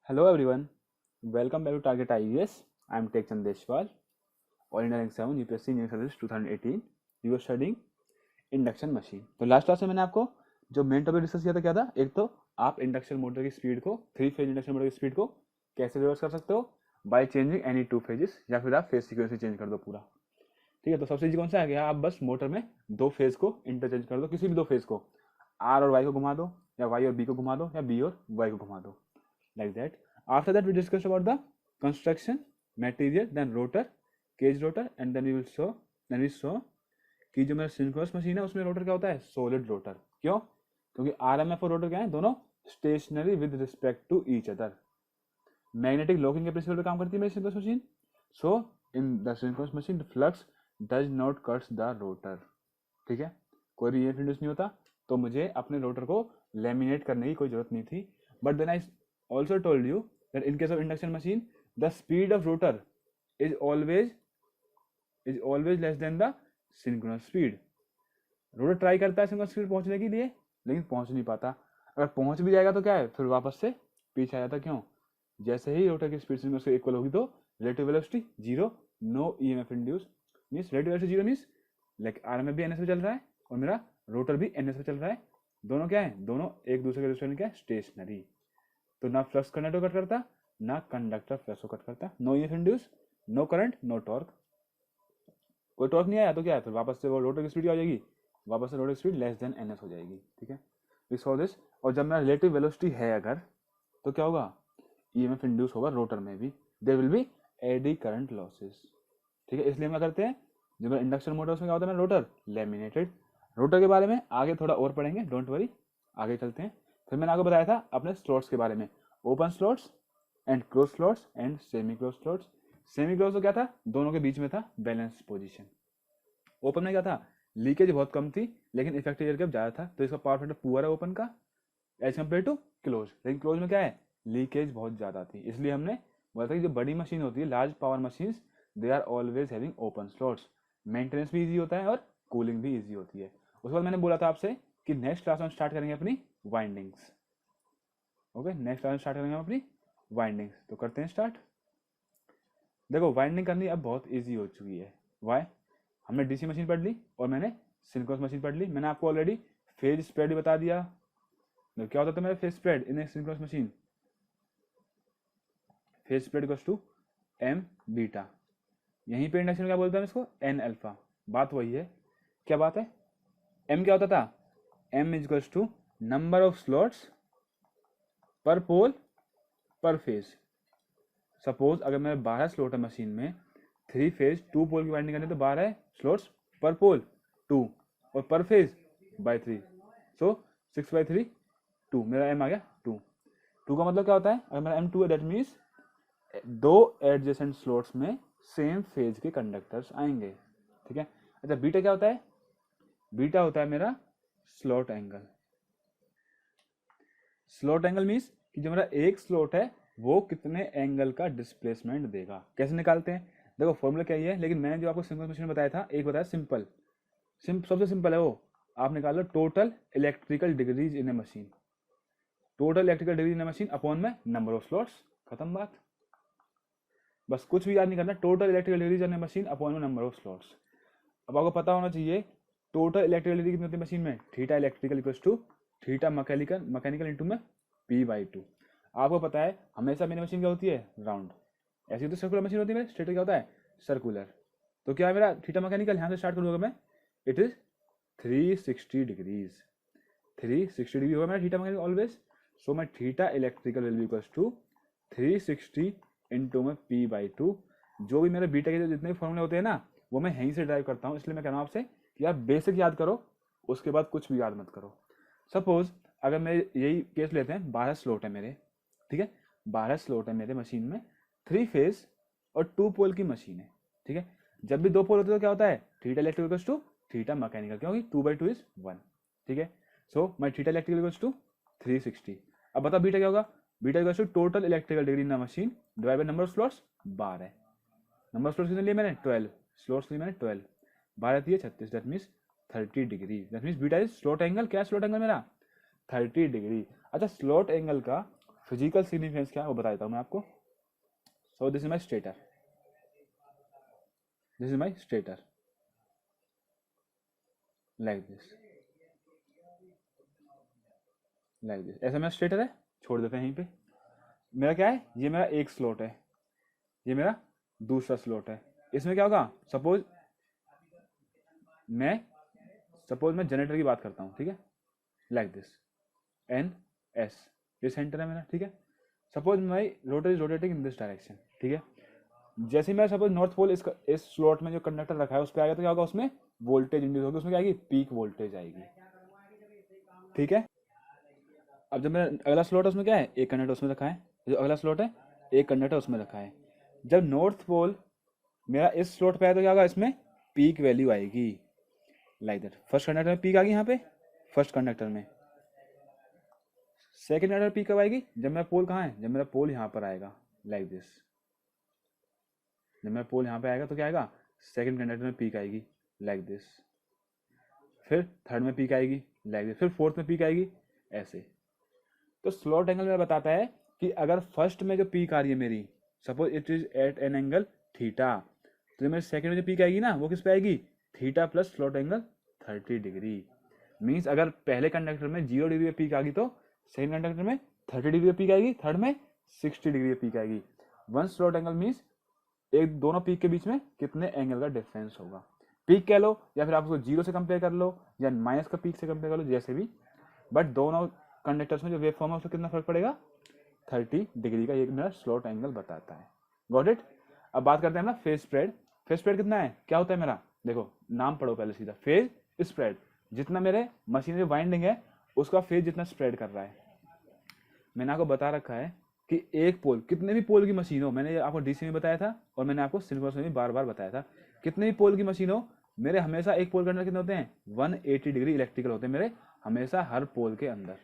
Hello everyone, welcome back to Target IES. I am Tek Chandeshwal, All India Rank 7 UPSC Engineering Service 2018. You are studying induction machine. तो last class में मैंने आपको जो main topic discuss किया था क्या था, एक तो आप इंडक्शन मोटर की स्पीड को, थ्री फेज इंडक्शन मोटर की स्पीड को कैसे रिवर्स कर सकते हो by changing any two phases, या फिर आप फेज सीक्वेंस चेंज कर दो पूरा। ठीक है, तो सबसे इजी कौन सा आ गया, आप बस मोटर में दो फेज को इंटरचेंज कर दो, किसी भी दो फेज को, आर और वाई को घुमा दो, या वाई और बी को घुमा दो, या बी और वाई को घुमा दो, like that. After that, we discussed about the construction, material, then rotor, cage rotor, and then we saw कि जो मेरा सिंक्रोनस मशीन है उसमें रोटर क्या होता है, सॉलिड रोटर। क्यों? क्योंकि आरएमएफ और रोटर क्या है, दोनों stationary with respect to each other. Magnetic locking के प्रिंसिपल पे काम करती है मेरी synchronous machine. So in the synchronous machine the flux does not cuts the rotor. ठीक है, कोई भी ईएमएफ इंड्यूस नहीं होता, तो मुझे अपने रोटर को लेमिनेट करने की कोई जरूरत नहीं थी। But then I also told you that in case of induction machine the speed of rotor is always less than the synchronous speed. Rotor try करता है सिंक्रोनस स्पीड पहुंचने के लिए, लेकिन पहुंच नहीं पाता। अगर पहुंच भी जाएगा तो क्या है, फिर वापस से पीछे आ जाता। क्यों? जैसे ही रोटर की स्पीड सिंक्रोनस के इक्वल होगी तो relative velocity zero, no EMF induce. Means relative velocity zero means like RMF भी एनएस पे चल रहा है और मेरा रोटर भी एनएस पे चल रहा है। दोनों क्या है, दोनों एक दूसरे के रिस्पेक्ट में क्या है, स्टेशनरी। तो ना फ्लक्स कंडक्टर को कट करता, ना कंडक्टर फ्लक्स को कट करता। No EMF induce, no current, no torque. कोई टॉर्क नहीं आया तो क्या है, फिर वापस से वो रोटर की स्पीड आ जाएगी, वापस से रोटर की स्पीड लेस देन एनएस हो जाएगी। ठीक है, वी सॉ दिस। और जब मेरा रिलेटिव वेलोसिटी है अगर, तो क्या होगा, ईएमएफ इंड्यूस होगा रोटर में भी, there will be eddy current losses. ठीक है, इसलिए हम क्या करते हैं, जब मेरा इंडक्शन मोटर उसमें क्या होता है, मेरा रोटर लेमिनेटेड। रोटर के बारे में आगे थोड़ा और पढ़ेंगे, डोंट वरी, आगे चलते हैं। फिर मैंने आपको बताया था अपने स्लॉट्स के बारे में, open slots and close slots and semi close slots. Semi close तो क्या था, दोनों के बीच में था बैलेंस पोजीशन। ओपन में क्या था, लीकेज बहुत कम थी लेकिन इफेक्टिव एयर गैप ज्यादा था, तो इसका पावर फैक्टर पुअर है ओपन का एज कम्पेयर टू क्लोज। लेकिन क्लोज में क्या है, लीकेज बहुत ज्यादा थी, इसलिए हमने बोला था कि जो बड़ी मशीन होती है, large power machine, they are always having open slots. Maintenance भी इजी होता है और कूलिंग भी इजी होती है। उसके बाद मैंने बोला था आपसे कि नेक्स्ट क्लास में स्टार्ट करेंगे अपनी वाइंडिंग्स। ओके, नेक्स्ट क्लास में स्टार्ट करेंगे अपनी वाइंडिंग्स। तो करते हैं स्टार्ट। देखो, वाइंडिंग करनी अब बहुत इजी हो चुकी है। वाई? हमने डीसी मशीन पढ़ ली और मैंने सिंक्रोनस मशीन पढ़ ली। मैंने आपको ऑलरेडी फेज स्प्रेड भी बता दिया। तो क्या होता था मेरा phase spread in a synchronous machine, phase spread equals to M beta. यहीं पे इंडक्शन क्या बोलते हैं इसको, एन अल्फा। बात वही है। क्या बात है, एम क्या होता था, M equals to number of slots per pole पर फेज। सपोज अगर मेरे 12 स्लॉट है मशीन में, थ्री फेज टू पोल की वाइंडिंग करनी है, तो 12 स्लॉट्स पर पोल 2 और पर फेज बाय 3, सो 6/3 2। मेरा एम आ गया 2। 2 का मतलब क्या होता है, अगर मेरा एम 2 है दैट मीन्स दो एडजेसेंट स्लॉट्स में सेम फेज के कंडक्टर्स आएंगे। ठीक है। अच्छा, बीटा क्या होता है, बीटा होता है मेरा slot angle. Slot angle means कि जो मेरा एक स्लॉट है वो कितने एंगल का डिस्प्लेसमेंट देगा। कैसे निकालते हैं, देखो फॉर्मूला क्या ही है, लेकिन मैंने जो आपको सिंपल मशीन में बताया था, एक बताया सिंपल, सबसे सिंपल है वो, आप निकाल लो total electrical degrees in a machine. Total electrical degree in a machine upon में नंबर ऑफ स्लॉट्स, खत्म बात। बस कुछ भी याद नहीं करना, total electrical degrees in a machine upon में नंबर ऑफ स्लॉट्स। अब आपको पता होना चाहिए टोटल इलेक्ट्रिकल डिग्री कितनी होती है मशीन में, theta electrical equals to theta mechanical into में P/2। आपको पता है हमेशा मेरी मशीन क्या होती है, राउंड। ऐसी तो सर्कुलर मशीन होती है, मेरे स्टेटर क्या होता है, सर्कुलर। तो क्या है मेरा थीटा मैकेनिकल, यहाँ से स्टार्ट करूँगा मैं, इट इज 360 डिग्रीज। 360 डिग्री होगा मेरा theta mechanical always. So my theta electrical will be equals to 360 into में P/2। जो भी मेरे बीटा के जो जितने भी फॉर्मूले होते हैं ना, वो मैं यहीं से ड्राइव करता हूँ, इसलिए मैं कह रहा हूँ आपसे कि आप बेसिक याद करो, उसके बाद कुछ भी याद मत करो। सपोज अगर मैं यही केस लेते हैं, 12 स्लॉट है मेरे, ठीक है, 12 स्लॉट है मेरे मशीन में, 3 फेज और 2 पोल की मशीन है। ठीक है, जब भी 2 पोल होते हैं तो क्या होता है, theta electrical to theta mechanical, क्योंकि 2/2 इज 1। ठीक है, so my theta electrical to 360। अब बताओ बीटा क्या होगा, beta equals to total electrical degree in the machine divide by number of slots 12। Number of slots कितने लिए मैंने, 12 स्लॉट्स लिए मैंने 12, 12 दिए 36, that means 30 degree. That means beta is slot angle, क्या है स्लॉट एंगल मेरा, 30 डिग्री। अच्छा, स्लॉट एंगल का फिजिकल सिग्निफिकेंस क्या है वो बता देता हूँ मैं आपको. So this is my stator, this is my stator, like this, like this. ऐसा मेरा स्टेटर है, छोड़ देते हैं यहीं पे. मेरा क्या है, ये मेरा एक स्लॉट है, ये मेरा दूसरा स्लॉट है. इसमें क्या होगा, सपोज मैं जनरेटर की बात करता हूँ, ठीक है, लाइक दिस, एन एस, ये सेंटर है मेरा, ठीक है. Suppose my rotor is rotating in this direction, ठीक है. जैसे मैं सपोज नॉर्थ पोल इस स्लॉट में जो कंडक्टर रखा है उस पर आएगा तो क्या होगा, उसमें वोल्टेज इंड्यूस होगी, उसमें क्या आएगी, पीक वोल्टेज आएगी, ठीक है. अब जब मेरा अगला स्लॉट है उसमें क्या है, एक कंडक्टर उसमें रखा है, जो अगला स्लॉट है एक कंडक्टर उसमें रखा है. जब नॉर्थ पोल मेरा इस स्लॉट पे आया तो क्या होगा, इसमें पीक वैल्यू आएगी, लाइक दैट. फर्स्ट कंडक्टर में पीक आ गई यहाँ पे, फर्स्ट कंडक्टर में. सेकंड कंडक्टर पीक कब आएगी, जब मेरा पोल कहाँ है, जब मेरा पोल यहाँ पर आएगा, लाइक दिस. जब मेरा पोल यहाँ पे आएगा तो क्या आएगा, सेकंड कंडक्टर में पीक आएगी, लाइक दिस. फिर थर्ड में पीक आएगी, लाइक दिस. फिर फोर्थ में पीक आएगी, ऐसे. तो स्लॉट एंगल में बताता है कि अगर फर्स्ट में जो पीक आ रही है मेरी, suppose it is at an angle theta, तो मेरे सेकंड में जो पीक आएगी ना वो किस पे आएगी, theta plus slot angle 30 degree. Means अगर पहले कंडक्टर में 0 डिग्री पे पीक आ गई तो सेकंड कंडक्टर में 30 डिग्री पे पीक आएगी, थर्ड में 60 डिग्री पे पीक आएगी. वन स्लॉट एंगल मीन्स एक दोनों पीक के बीच में कितने एंगल का डिफरेंस होगा. पीक कह लो या फिर आप उसको 0 से कंपेयर कर लो या माइनस का पीक से कंपेयर कर लो, जैसे भी, बट दोनों कंडक्टर्स में जो वेव फॉर्म है उसमें कितना फर्क पड़ेगा, 30 डिग्री का. ये मेरा स्लॉट एंगल बताता है. Got it. अब बात करते हैं ना फेज स्प्रेड. फेज स्प्रेड कितना है, क्या होता है मेरा, देखो नाम पढ़ो पहले सीधा, फेज स्प्रेड. जितना मेरे मशीनरी वाइंडिंग है उसका फेज जितना स्प्रेड कर रहा है. मैंने आपको बता रखा है कि एक पोल, कितने भी पोल की मशीन हो, मैंने आपको डीसी में बताया था और मैंने आपको सिंक्रोनस में भी बार बार बताया था, कितने भी पोल की मशीन हो, मेरे हमेशा एक पोल के अंदर कितने होते हैं, 180 डिग्री इलेक्ट्रिकल होते हैं मेरे हमेशा हर पोल के अंदर.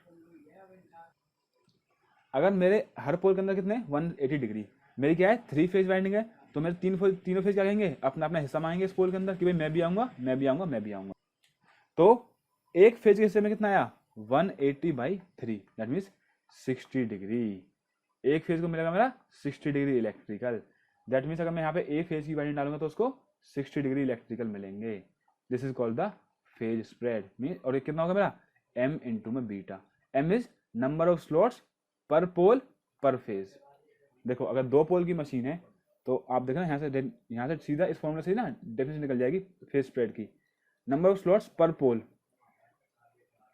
अगर मेरे हर पोल के अंदर कितने 180 डिग्री, मेरी क्या है 3 फेज वाइंडिंग है, तो मेरे तीनों फेज क्या कहेंगे, अपना अपना हिस्सा मांगेंगे इस पोल के अंदर कि भाई मैं भी आऊंगा, मैं भी आऊंगा, मैं भी आऊंगा. तो एक फेज के हिस्से में कितना आया, 180/3, दैट मीन्स 60 डिग्री. एक फेज को मिलेगा मेरा 60 डिग्री इलेक्ट्रिकल. दैट मीन्स अगर मैं यहाँ पे ए फेज की वाइंडिंग डालूंगा तो उसको 60 डिग्री इलेक्ट्रिकल मिलेंगे. This is called the phase spread. Mean और ये कितना होगा मेरा, m इंटू में beta. m is number of slots per pole पर फेज. देखो अगर 2 पोल की मशीन है तो आप देखना यहाँ से सीधा इस फॉर्मूला से ना डेफिनेशन निकल जाएगी फेज स्प्रेड की. नंबर ऑफ स्लॉट्स पर पोल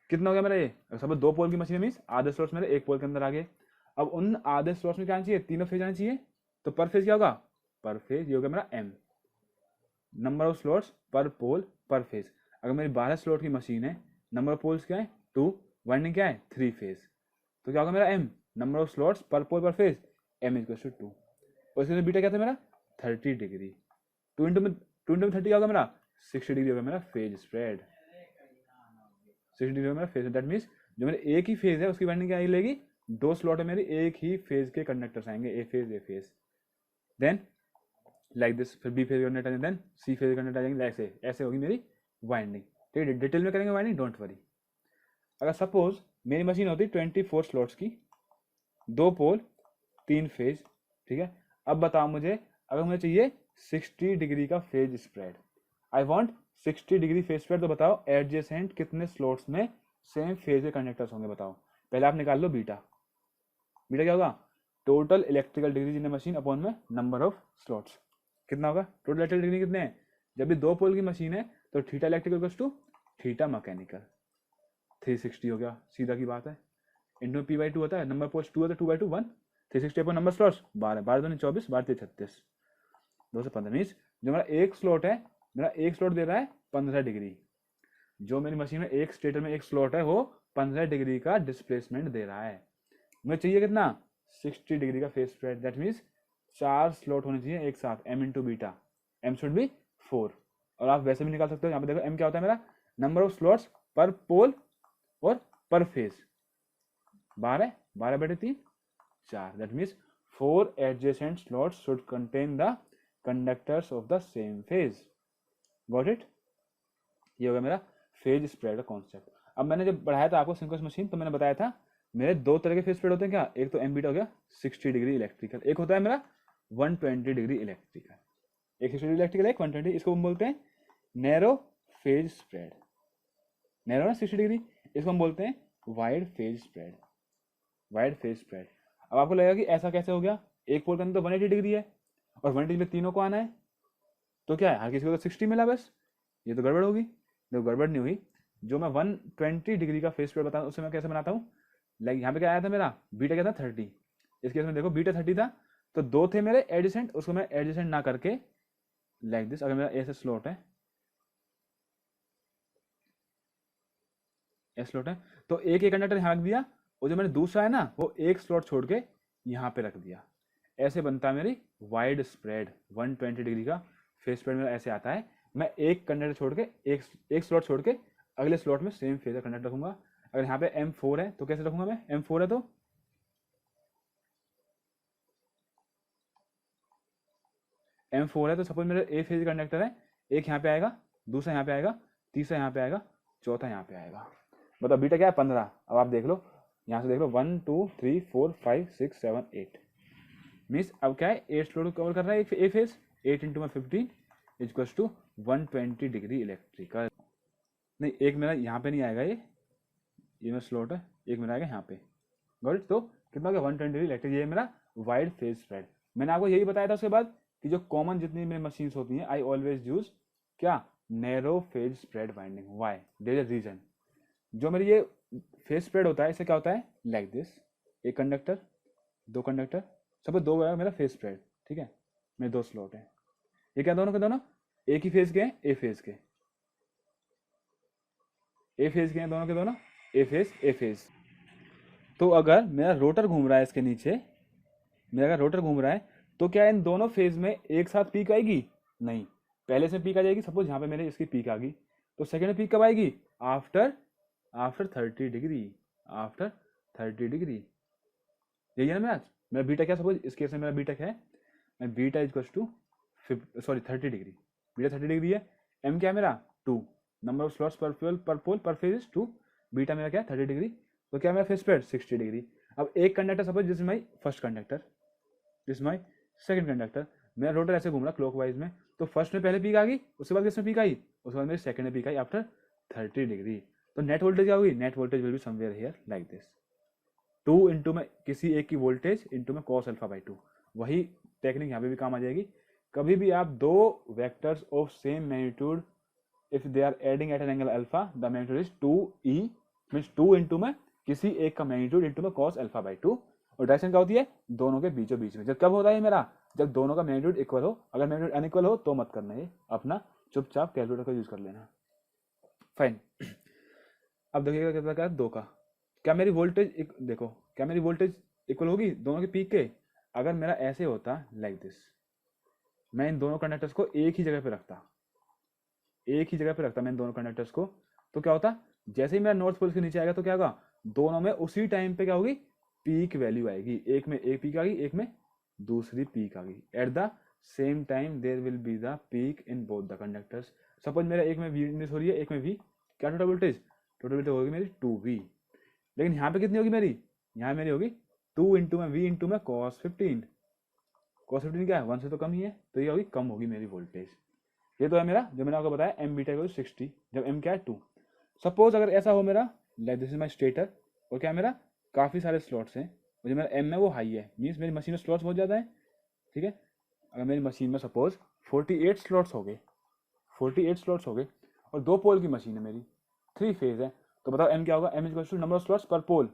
कितना हो गया मेरा, ये सब 2 पोल की मशीन मीन्स आधे स्लॉट्स मेरे एक पोल के अंदर आ गए. अब उन आधे स्लॉट्स में क्या आना चाहिए, तीनों फेज आना चाहिए, तो पर फेज क्या होगा, पर फेज ये हो गया मेरा m, number of slots per pole पर फेज. अगर मेरी 12 स्लॉट की मशीन है, नंबर ऑफ पोल्स क्या है 2, वाइंडिंग क्या है 3 फेज, तो क्या होगा मेरा m, number of slots per pole पर फेज, m इक्वल टू 2. और इसमें बीटा क्या था मेरा 30 डिग्री. 2 इंटू में 30 क्या होगा मेरा 60 डिग्री होगा मेरा फेज स्प्रेड. 60 डिग्री मेरा फेज. दैट मीन्स जो मेरे एक ही फेज है उसकी वाइंडिंग क्या लेगी, 2 स्लॉट है मेरी, एक ही फेज के कंडक्टर्स आएंगे, A phase. Then like this, फिर बी फेज कंडक्टर आएंगे, देन सी फेज कंडक्टर आएंगे, ऐसे ऐसे होगी मेरी वाइंडिंग. ठीक है, डिटेल में करेंगे वाइंडिंग, डोंट वरी. अगर सपोज मेरी मशीन होती 24 स्लॉट्स की, 2 पोल 3 फेज, ठीक है. अब बताओ मुझे, अगर मुझे चाहिए 60 डिग्री का phase spread, I want 60 degree phase spread, तो बताओ एडजेसेंट कितने स्लॉट्स में सेम फेज के कंडक्टर्स होंगे, बताओ. पहले आप निकाल लो बीटा. बीटा क्या होगा, टोटल इलेक्ट्रिकल डिग्री इन मशीन अपॉन में नंबर ऑफ स्लॉट्स. कितना होगा टोटल इलेक्ट्रिकल डिग्री कितने हैं, जब भी 2 पोल की मशीन है तो theta electrical equals to theta mechanical, 360 हो गया, सीधा की बात है. इंटू p/2 होता है, नंबर पोल्स 2 है तो 2/2 1, 360 अपॉन नंबर स्लॉट्स 12, 12 दूनी 24, 12 3 36, 2 से 15. मीन्स जो मेरा एक स्लॉट है, मेरा एक स्लॉट दे रहा है 15 डिग्री. जो मेरी मशीन में एक स्टेटर में एक स्लॉट है वो 15 डिग्री का डिस्प्लेसमेंट दे रहा है. मुझे चाहिए कितना 60 डिग्री का phase spread. That means 4 slot होने चाहिए एक साथ, m into beta, m should be 4. और आप वैसे भी निकाल सकते हो, यहाँ पे देखो m क्या होता है मेरा, नंबर ऑफ स्लॉट्स पर पोल और पर phase, 12/3 4. That means 4 adjacent slots should contain the conductors of the same phase. Got it. ये होगा मेरा फेज स्प्रेड का कॉन्सेप्ट. अब मैंने जब बढ़ाया था आपको सिंक्रोनस मशीन, तो मैंने बताया था मेरे दो तरह के फेस स्प्रेड होते हैं क्या, एक तो एम बीटा हो गया 60 डिग्री इलेक्ट्रिकल, एक होता है मेरा 120 डिग्री इलेक्ट्रिकल, एक 60 डिग्री इलेक्ट्रिकल, एक 120, इसको हम बोलते हैं नैरो फेज स्प्रेड, नैरो ना 60 डिग्री, इसको हम बोलते हैं wide phase spread, wide phase spread. अब आपको लगेगा कि ऐसा कैसे हो गया, एक पोल के अंदर तो 180 डिग्री है और 180 में तीनों को आना है, तो क्या है हर किसी को तो 60 मिला बस, ये तो गड़बड़ होगी। देखो गड़बड़ नहीं हुई, जो मैं 120 डिग्री का फेस स्प्रेड बताऊँ उससे मैं कैसे बनाता हूँ, लाइक यहाँ पे क्या आया था मेरा बीटा क्या था 30, इस केस में देखो बीटा 30 था, तो दो थे मेरे एडजेसेंट, उसको मैं एडजेसेंट ना करके लाइक दिस, अगर मेरा ऐसे स्लॉट है, ऐसे स्लॉट है, तो एक एक कंडक्टर यहाँ रख दिया, और जो मैंने दूसरा है ना वो एक स्लॉट छोड़ के यहाँ पे रख दिया, ऐसे बनता है मेरी वाइड स्प्रेड 120 डिग्री का फेस स्प्रेड मेरा ऐसे आता है। मैं एक कंडक्टर छोड़ के एक स्लॉट छोड़ के अगले स्लॉट में सेम फेज का कंडक्टर रखूंगा। अगर यहाँ पे M4 है तो कैसे रखूंगा मैं, M4 है तो M4 है तो सपोज मेरा ए फेज कंडक्टर है, एक यहाँ पे आएगा, दूसरा यहाँ पे आएगा, तीसरा यहाँ पे आएगा, चौथा यहाँ पे आएगा। मतलब बीटा क्या है 15। अब आप देख लो यहाँ से देख लो 1 2 3 4 5 6 7 8 मीन्स अब क्या है 8 स्लॉट कवर कर रहा है ए फेज, 8 इंटू में 15 इक्वल्स टू 120 डिग्री इलेक्ट्रिकल। नहीं एक मेरा यहाँ पे नहीं आएगा, ये मेरा स्लॉट है, एक मेरा आएगा यहाँ पे, गॉट इट। तो कितना हो गया 120 डिग्री इलेक्ट्रिक, ये मेरा वाइड फेज स्प्रेड। मैंने आपको यही बताया था उसके बाद कि जो कॉमन जितनी मेरी मशीन्स होती हैं आई ऑलवेज यूज क्या narrow phase spread winding, why there is reason. जो मेरी ये फेज स्प्रेड होता है इससे क्या होता है लाइक दिस, एक कंडक्टर दो कंडक्टर, सब दो है मेरा फेज स्प्रेड, ठीक है, मेरे दो स्लॉट है, ये क्या दोनों के दोनों एक ही फेज के हैं, ए फेज के, ए फेज के हैं दोनों के दोनों, ए फेज ए फेज। तो अगर मेरा रोटर घूम रहा है इसके नीचे, मेरा अगर रोटर घूम रहा है तो क्या इन दोनों फेज में एक साथ पीक आएगी, नहीं, पहले से पीक आ जाएगी। सपोज यहाँ पे मेरे इसकी पीक आ गई, तो सेकेंड में पीक कब आएगी, after after 30 degree, after 30 degree. यही है ना मेरा बीटा क्या, सपोज इस केस में मेरा बीटा क्या है, मैं beta equals to 30 degree, beta 30 degree है, एम क्या है मेरा 2, number of slots per pole पर फेज इज 2, बीटा मेरा क्या है 30 डिग्री, तो क्या मेरा फेज स्प्रेड 60 डिग्री। अब एक conductor suppose this is my first conductor, this my second conductor, मेरा रोटर ऐसे घूम रहा क्लॉकवाइज में, तो फर्स्ट में पहले पीक आ गई, उसके बाद किसमें पीक आई, उसके बाद मेरी सेकंड में पीक आई आफ्टर 30 डिग्री। तो नेट वोल्टेज क्या होगी, net voltage will be somewhere here like this, 2 into में किसी एक की वोल्टेज इंटू में कॉस अल्फा बाई 2। वही टेक्निक यहाँ पे भी काम आ जाएगी। कभी भी आप दो vectors of same magnitude if they are adding at an angle alpha the magnitude is 2e, means 2 into में किसी एक का मैग्नीट्यूड इंटू में कॉस अल्फा बाई 2, और डायरेक्शन क्या होती है दोनों के बीचों बीच में। जब कब होता है मेरा, जब दोनों का मैग्नीट्यूड इक्वल हो, अगर मैग्नीट्यूड अनइक्वल हो तो मत करना, ये अपना चुपचाप कैलकुलेटर का यूज कर लेना, फाइन। अब देखिएगा कितना क्या है 2 का, क्या मेरी वोल्टेज देखो, क्या मेरी वोल्टेज इक्वल होगी दोनों के पीक के। अगर मेरा ऐसे होता लाइक दिस, मैं इन दोनों कंडक्टर्स को एक ही जगह पे रखता, एक ही जगह पे रखता मैं इन दोनों कंडक्टर्स को, तो क्या होता, जैसे ही मेरा नॉर्थ पोल के नीचे आएगा तो क्या होगा, दोनों में उसी टाइम पे क्या होगी पीक वैल्यू आएगी, एक में एक पीक आ गई, एक में दूसरी पीक आ गई, at the same time there will be the peak in both the conductors. Suppose मेरा एक में वी इंड्यूस हो रही है, एक में वी, क्या टोटल वोल्टेज, टोटल वोल्टेज होगी मेरी 2v, लेकिन यहाँ पे कितनी होगी मेरी, यहाँ मेरी होगी 2 इंटू में वी इंटू में कॉस 15, कॉस 15 क्या है 1 से तो कम ही है, तो ये होगी कम होगी मेरी वोल्टेज। ये तो है मेरा जो मैंने आपको बताया एम बीटा इक्वल 60, जब एम क्या है 2। सपोज अगर ऐसा हो मेरा like this is my stator, और क्या मेरा काफ़ी सारे स्लॉट्स हैं, और जो मेरा एम है वो हाई है, मीन्स मेरी मशीन में स्लॉट्स बहुत ज़्यादा है, ठीक है। अगर मेरी मशीन में सपोज 48 स्लॉट्स हो गए, 48 स्लॉट्स हो गए, और 2 पोल की मशीन है मेरी, 3 फेज है, तो बताओ एम क्या होगा, M equal to number of slots per pole,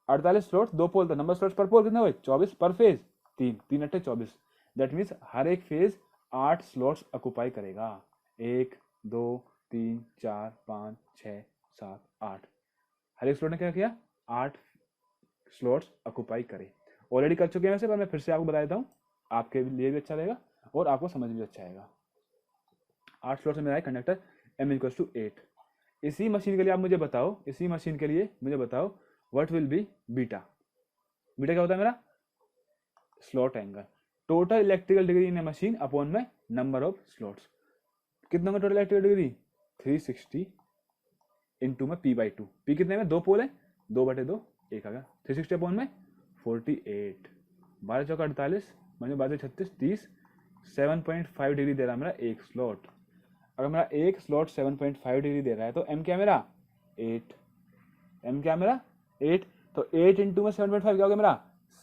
48 slots 2 पोल था, नंबर स्लॉट्स पर पोल कितना हुए 24 पर फेज, 3 3 अट्ठे 24, दैट मीन्स हर एक फेज 8 स्लॉट्स ऑक्युपाई करेगा, 1 2 3 4 5 6 7 8, हर एक स्लॉट ने क्या किया 8 स्लॉट्स ऑक्युपाई करे। ऑलरेडी कर चुके हैं वैसे, पर मैं फिर से आपको बता देता हूँ, आपके लिए भी अच्छा रहेगा और आपको समझ भी अच्छा आएगा। 8 स्लॉट से मेरा है कंडक्टर एम इक्वल्स टू 8। इसी मशीन के लिए आप मुझे बताओ, इसी मशीन के लिए मुझे बताओ what will be beta, beta क्या होता है मेरा slot angle, total electrical degree in a machine upon में नंबर ऑफ स्लॉट्स, कितना टोटल इलेक्ट्रिकल डिग्री 360 इंटू में पी बाई 2, पी कितने में 2 पोल है 2/2 1 आ गया, 360 अपॉन में 48, 12 चौका 48 मतलब 12 36 30, 7.5 डिग्री दे रहा है मेरा एक स्लॉट। अगर मेरा एक स्लॉट 7.5 डिग्री दे रहा है तो एम क्या मेरा 8, एम क्या मेरा 8, तो 8 इंटू में 7.5 क्या हो गया मेरा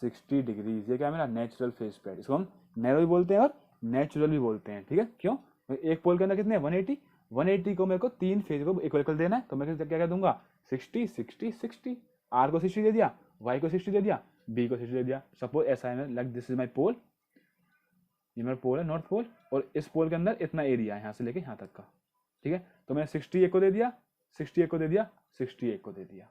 60 डिग्रीज। ये क्या है मेरा नेचुरल फेज स्प्रेड, इसको हम नैरो भी बोलते हैं और नेचुरल भी बोलते हैं, ठीक है। क्यों, एक पोल के अंदर कितने 180, 180 को मेरे को 3 फेज को इक्वल देना है, तो मैं क्या क्या दूंगा 60 60 60, आर को 60 दे दिया, वाई को 60 दे दिया, बी को 60 दे दिया। सपोज ऐसा है लाइक दिस इज माई पोल, ये मेरा पोल है नॉर्थ पोल, और इस पोल के अंदर इतना एरिया है यहाँ से लेके यहाँ तक का, ठीक है। तो मैंने 60 एक को दे दिया, 60 एक को दे दिया, 60 एक को दे दिया,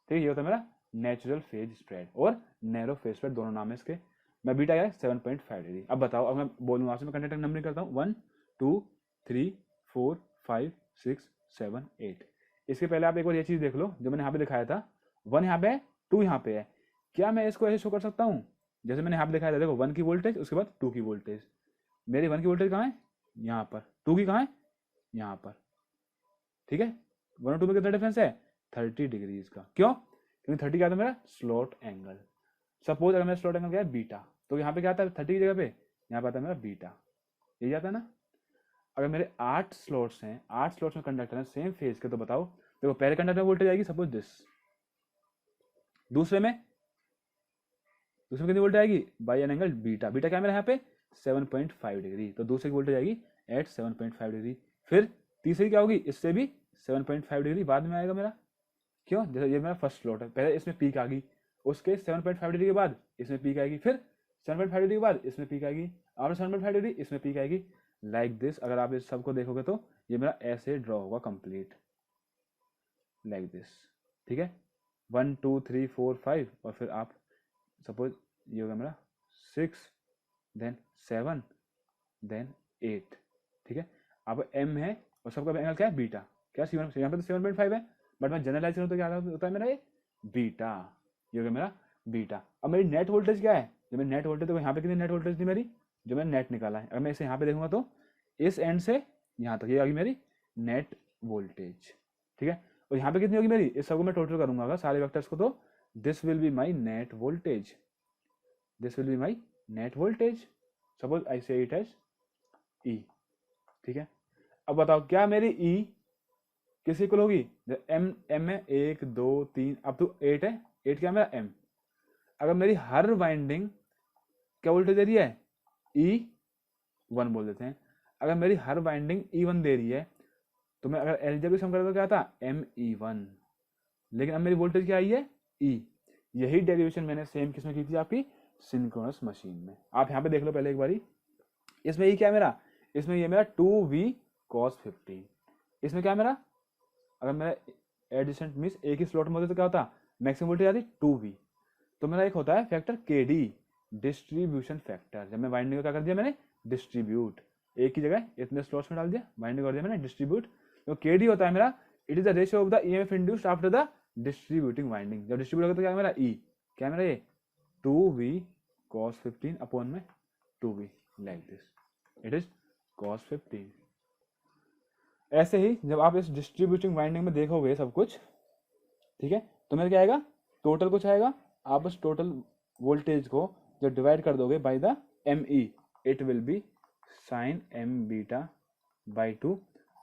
ठीक है। ये होता है मेरा नेचुरल फेज स्प्रेड और नैरो फेज स्प्रेड, दोनों नाम है इसके। मैं बीटा क्या है 7.5 डिग्री। अब बताओ, अब मैं बोलूँ से मैं कंडक्टर नंबरिंग करता हूँ 1 2 3 4 5 6 7 8। इसके पहले आप एक बार ये चीज देख लो, जो मैंने यहाँ पे दिखाया था 1 यहाँ पे है 2 यहाँ पे है, क्या मैं इसको ऐसे शो कर सकता हूँ जैसे मैंने यहाँ पे दिखाया था, देखो 1 की वोल्टेज उसके बाद 2 की वोल्टेज, मेरी 1 की वोल्टेज कहाँ है यहाँ पर, 2 की कहाँ है यहाँ पर, ठीक है। 1 और 2 में कितना डिफरेंस है 30 डिग्रीज का। क्यों, क्योंकि 30 क्या था मेरा स्लॉट एंगल। सपोज अगर मेरा स्लॉट एंगल क्या है बीटा, तो यहाँ पे क्या आता है 30 की जगह पे यहाँ पे आता है मेरा बीटा, ये जाता है ना। अगर मेरे 8 स्लॉट्स हैं, 8 स्लॉट्स में कंडक्टर हैं सेम फेज के, तो बताओ देखो पहले कंडक्टर में वोल्टेज आएगी सपोज दिस, दूसरे में कितनी वोल्टेज आएगी by an angle beta, beta क्या है मेरा यहाँ पे 7.5 डिग्री, तो दूसरे की वोल्टेज आएगी एट 7.5 डिग्री। फिर तीसरी क्या होगी इससे भी 7.5 डिग्री बाद में आएगा मेरा। क्यों, जैसे ये मेरा फर्स्ट स्लॉट है, पहले इसमें पीक आ गई, उसके 7.5 डिग्री के बाद इसमें पीक आएगी, फिर 7.5 डिग्री के बाद इसमें पीक आएगी, और 7.5 डिग्री इसमें पीक आएगी, लाइक दिस। अगर आप इस सबको देखोगे तो ये मेरा ऐसे ड्रॉ होगा कंप्लीट लाइक दिस, ठीक है। 1 2 3 4 5 और फिर आप सपोज ये होगा मेरा 6 देन 7 देन 8, ठीक है। अब एम है और सबका एंगल क्या है बीटा, क्या C1 यहाँ पे तो 7.5 है, बट मैं जनरलाइज करूँ तो क्या होता है मेरा ये बीटा, ये हो गया मेरा बीटा। अब मेरी नेट वोल्टेज क्या है, जब मेरी नेट वोल्टेज, तो यहाँ पे कितनी नेट वोल्टेज थी मेरी जो मैंने नेट निकाला है, अगर मैं इसे यहाँ पे देखूंगा तो इस एंड से यहाँ तक ये आ गई मेरी नेट वोल्टेज, ठीक है। और यहाँ पे कितनी होगी मेरी, इस सबको मैं टोटल करूंगा अगर सारे वेक्टर्स को, तो this will be my net voltage, this will be my net voltage, suppose I से इट एज ई, ठीक है। अब बताओ क्या मेरी ई किस इक्वल होगी, एम एम है 1 2 3 अब तो 8 है, 8 क्या मेरा एम। अगर मेरी हर वाइंडिंग क्या वोल्टेज दे रही है E1 बोल देते हैं, अगर मेरी हर वाइंडिंग E1 दे रही है तो मैं अगर एलजेब्रिक सम करता तो क्या था ME1, लेकिन अब मेरी वोल्टेज क्या आई है E। यही डेरिवेशन मैंने सेम किसमें की थी आपकी सिंक्रोनस मशीन में। आप यहाँ पे देख लो पहले एक बारी, इसमें E क्या है मेरा, इसमें ये मेरा 2V cos 15, इसमें क्या है मेरा, अगर मेरा एडिशन मीन्स एक ही स्लॉट में होता तो क्या होता मैक्सिमम वोल्टेज आती 2V, तो मेरा एक होता है फैक्टर KD डिस्ट्रीब्यूशन फैक्टर। जब मैं वाइंडिंग को क्या कर दिया मैंने डिस्ट्रीब्यूट, एक की जगह इतने स्लॉट्स में डाल दिया, वाइंडिंग कर दिया मैंने डिस्ट्रीब्यूट, तो KD होता है मेरा it is the ratio of the EMF induced after the distributing winding. जब डिस्ट्रीब्यूट होगा तो क्या है मेरा E, क्या है मेरा ये 2V cos 15 अपॉन में 2V like this, it is cos 15। ऐसे ही जब आप इस डिस्ट्रीब्यूटिंग वाइंडिंग में देखोगे सब कुछ, ठीक है, तो मेरा क्या आएगा टोटल कुछ आएगा, आप उस टोटल वोल्टेज को जब डिवाइड कर दोगे by the ME, it will be sine M beta by 2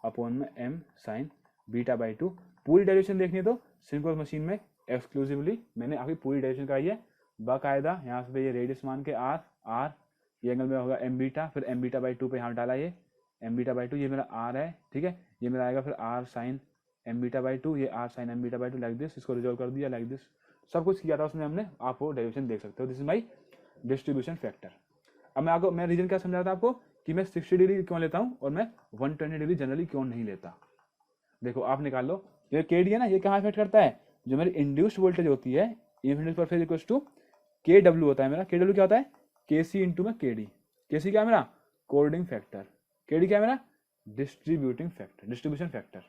upon में M साइन बीटा बाई 2। पूरी डेरिवेशन देखनी है तो सिंक्रोनस मशीन में एक्सक्लूसिवली मैंने आपकी पूरी डेरिवेशन कराई है बाकायदा। यहाँ पे ये रेडियस मान के R ये एंगल में होगा M बीटा, फिर M बीटा बाई 2 पे यहाँ डाला ये M बीटा बाई 2, ये मेरा R है, ठीक है। ये मेरा आएगा फिर R sine M beta by 2, ये R sine M beta by 2 like this, इसको रिजॉल्व कर दिया लाइक दिस, सब कुछ किया था उसमें हमने, आप वो डेरिवेशन देख सकते हो। This is my distribution factor. अब मैं आपको मैं रीजन क्या समझा था आपको कि मैं 60 डिग्री क्यों लेता हूँ और मैं 120 डिग्री जनरली क्यों नहीं लेता। देखो आप निकाल लो, ये KD है ना, ये कहाँ इफेक्ट करता है, जो मेरी इंड्यूस्ड वोल्टेज होती है इनफिनिटी पर फेज इक्वल्स टू KW होता है मेरा, KW क्या होता है KC इंटू में KD, KC क्या है मेरा कोऑर्डिनेटिंग फैक्टर, KD क्या है मेरा डिस्ट्रीब्यूटिंग फैक्टर, डिस्ट्रीब्यूशन फैक्टर,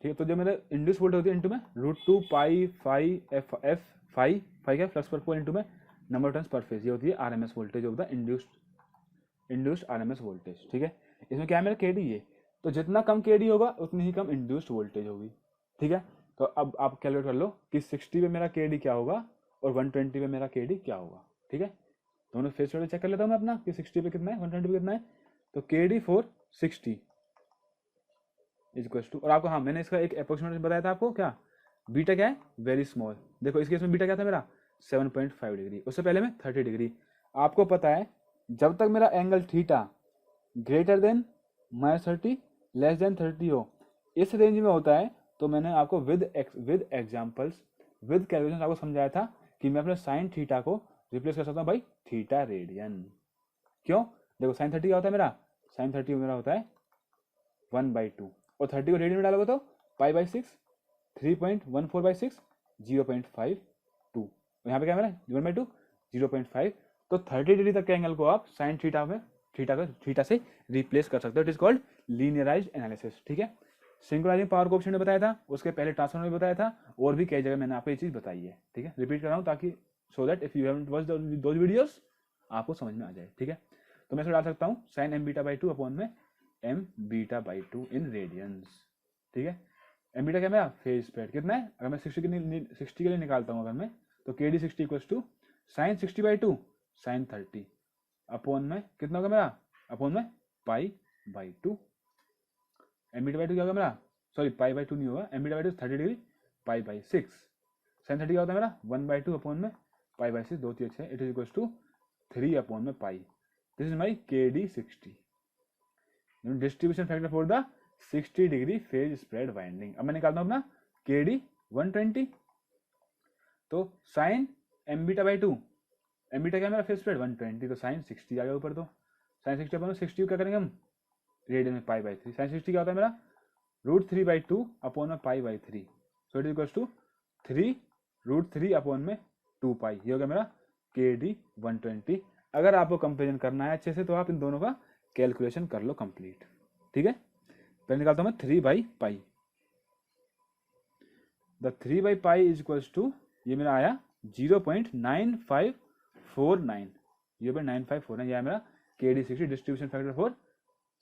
ठीक है। तो जो मेरा इंड्यूस वोल्टेज होती है इंटू में √2 पाई फाई एफ एफ फाई क्या फ्लक्स पर पोल इंटू में नंबर टर्न्स पर फेज, ये होती है RMS voltage of the induced RMS voltage, ठीक है। इसमें क्या है मेरा KD, ये तो जितना कम KD होगा उतनी ही कम इंड्यूस्ड वोल्टेज होगी, ठीक है। तो अब आप कैलकुलेट कर लो कि 60 पे मेरा के डी क्या होगा और 120 पे मेरा के डी क्या होगा। ठीक है, दोनों फेस स्प्रेड चेक कर लेता हूँ मैं अपना कि 60 पे कितना है, 120 पे कितना है। तो K D for 60 is equal to, और आपको हाँ मैंने इसका एक अप्रोक्सीमेट बताया था आपको, क्या बीटा क्या है, वेरी स्मॉल। देखो इस केस में बीटा क्या था मेरा 7.5 डिग्री, उससे पहले में 30 डिग्री। आपको पता है जब तक मेरा angle theta greater than -30 less than 30 हो, इस रेंज में होता है, तो मैंने आपको विद एग्जांपल्स विद कैलकुलेशन आपको समझाया था कि मैं अपने साइन थीटा को रिप्लेस कर सकता हूँ बाई थीटा रेडियन। क्यों, देखो साइन 30 क्या होता है मेरा, साइन 30 मेरा होता है 1/2, और 30 को रेडियन में डालोगे तो π/6, 3.14/6, 0.52, यहाँ पे क्या है मेरा 1/2, 0.5। तो 30 डिग्री तक के एंगल को आप साइन थीटा में थीटा से रिप्लेस कर सकते हो। It is called linearised analysis. ठीक है, सिंक्रोनाइजिंग पावर कोएफिशिएंट में बताया था, उसके पहले ट्रांसफॉर्मर में बताया था, और भी कई जगह मैंने आपको ये चीज बताई है। ठीक है, रिपीट कर रहा हूँ ताकि so that if you haven't watched those videos आपको समझ में आ जाए। ठीक है, तो मैं इसमें डाल सकता हूँ साइन m/2 अपॉन में m/2 इन रेडियंस। ठीक है, m बीटा क्या मेरा फेज स्प्रेड कितना है, अगर मैं 60 के लिए निकालता हूँ अगर मैं, तो K D 60 equals to sine 60/2 sine 30 upon में कितना होगा मेरा, अपॉन में π/2। m/2 क्या होगा मेरा, सॉरी π/2 नहीं होगा, m/2 30 डिग्री π/6, साइन 30 क्या होता है मेरा 1/2 अपॉन में π/6, 2 3 6, it is equals to 3 upon में pi. This is my K D 60 distribution factor for the 60 degree phase spread winding. अब मैं निकालता हूँ अपना के डी 120, तो साइन m/2, m/2 क्या मेरा फेज स्प्रेड 120, तो साइन 60 आ गया ऊपर, तो साइन 60 अपॉन 60 क्या करेंगे हम रेडियन में π/3, साइन 60 क्या होता है मेरा √3/2 अपॉन में π/3, so it is equals to 3√3 upon में 2 पाई। ये हो गया मेरा के डी 120। अगर आपको कंपेरिजन करना है अच्छे से तो आप इन दोनों का कैलकुलेशन कर लो कंप्लीट। ठीक है, पहले निकालता हूं मैं 3/π, द 3/π इज इक्वल्स टू, ये मेरा आया 0.9549, 0.9549, यह मेरा के D 60 distribution factor for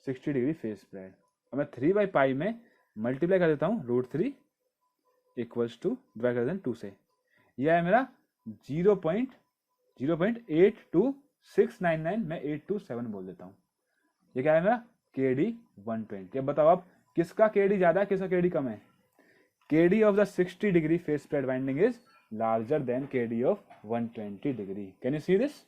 60 degree phase spread. अब मैं 3/π में मल्टीप्लाई कर देता हूँ √3 इक्वल्स टू डिवाइड कर दें 2 से, यह है मेरा 0.08269, मैं 827 बोल देता हूँ। ये क्या है मेरा के डी 120। अब बताओ आप किसका के डी ज्यादा है, किसका के डी कम है। K D of the 60 degree phase spread winding is larger than K D of 120 degree. Can you see this,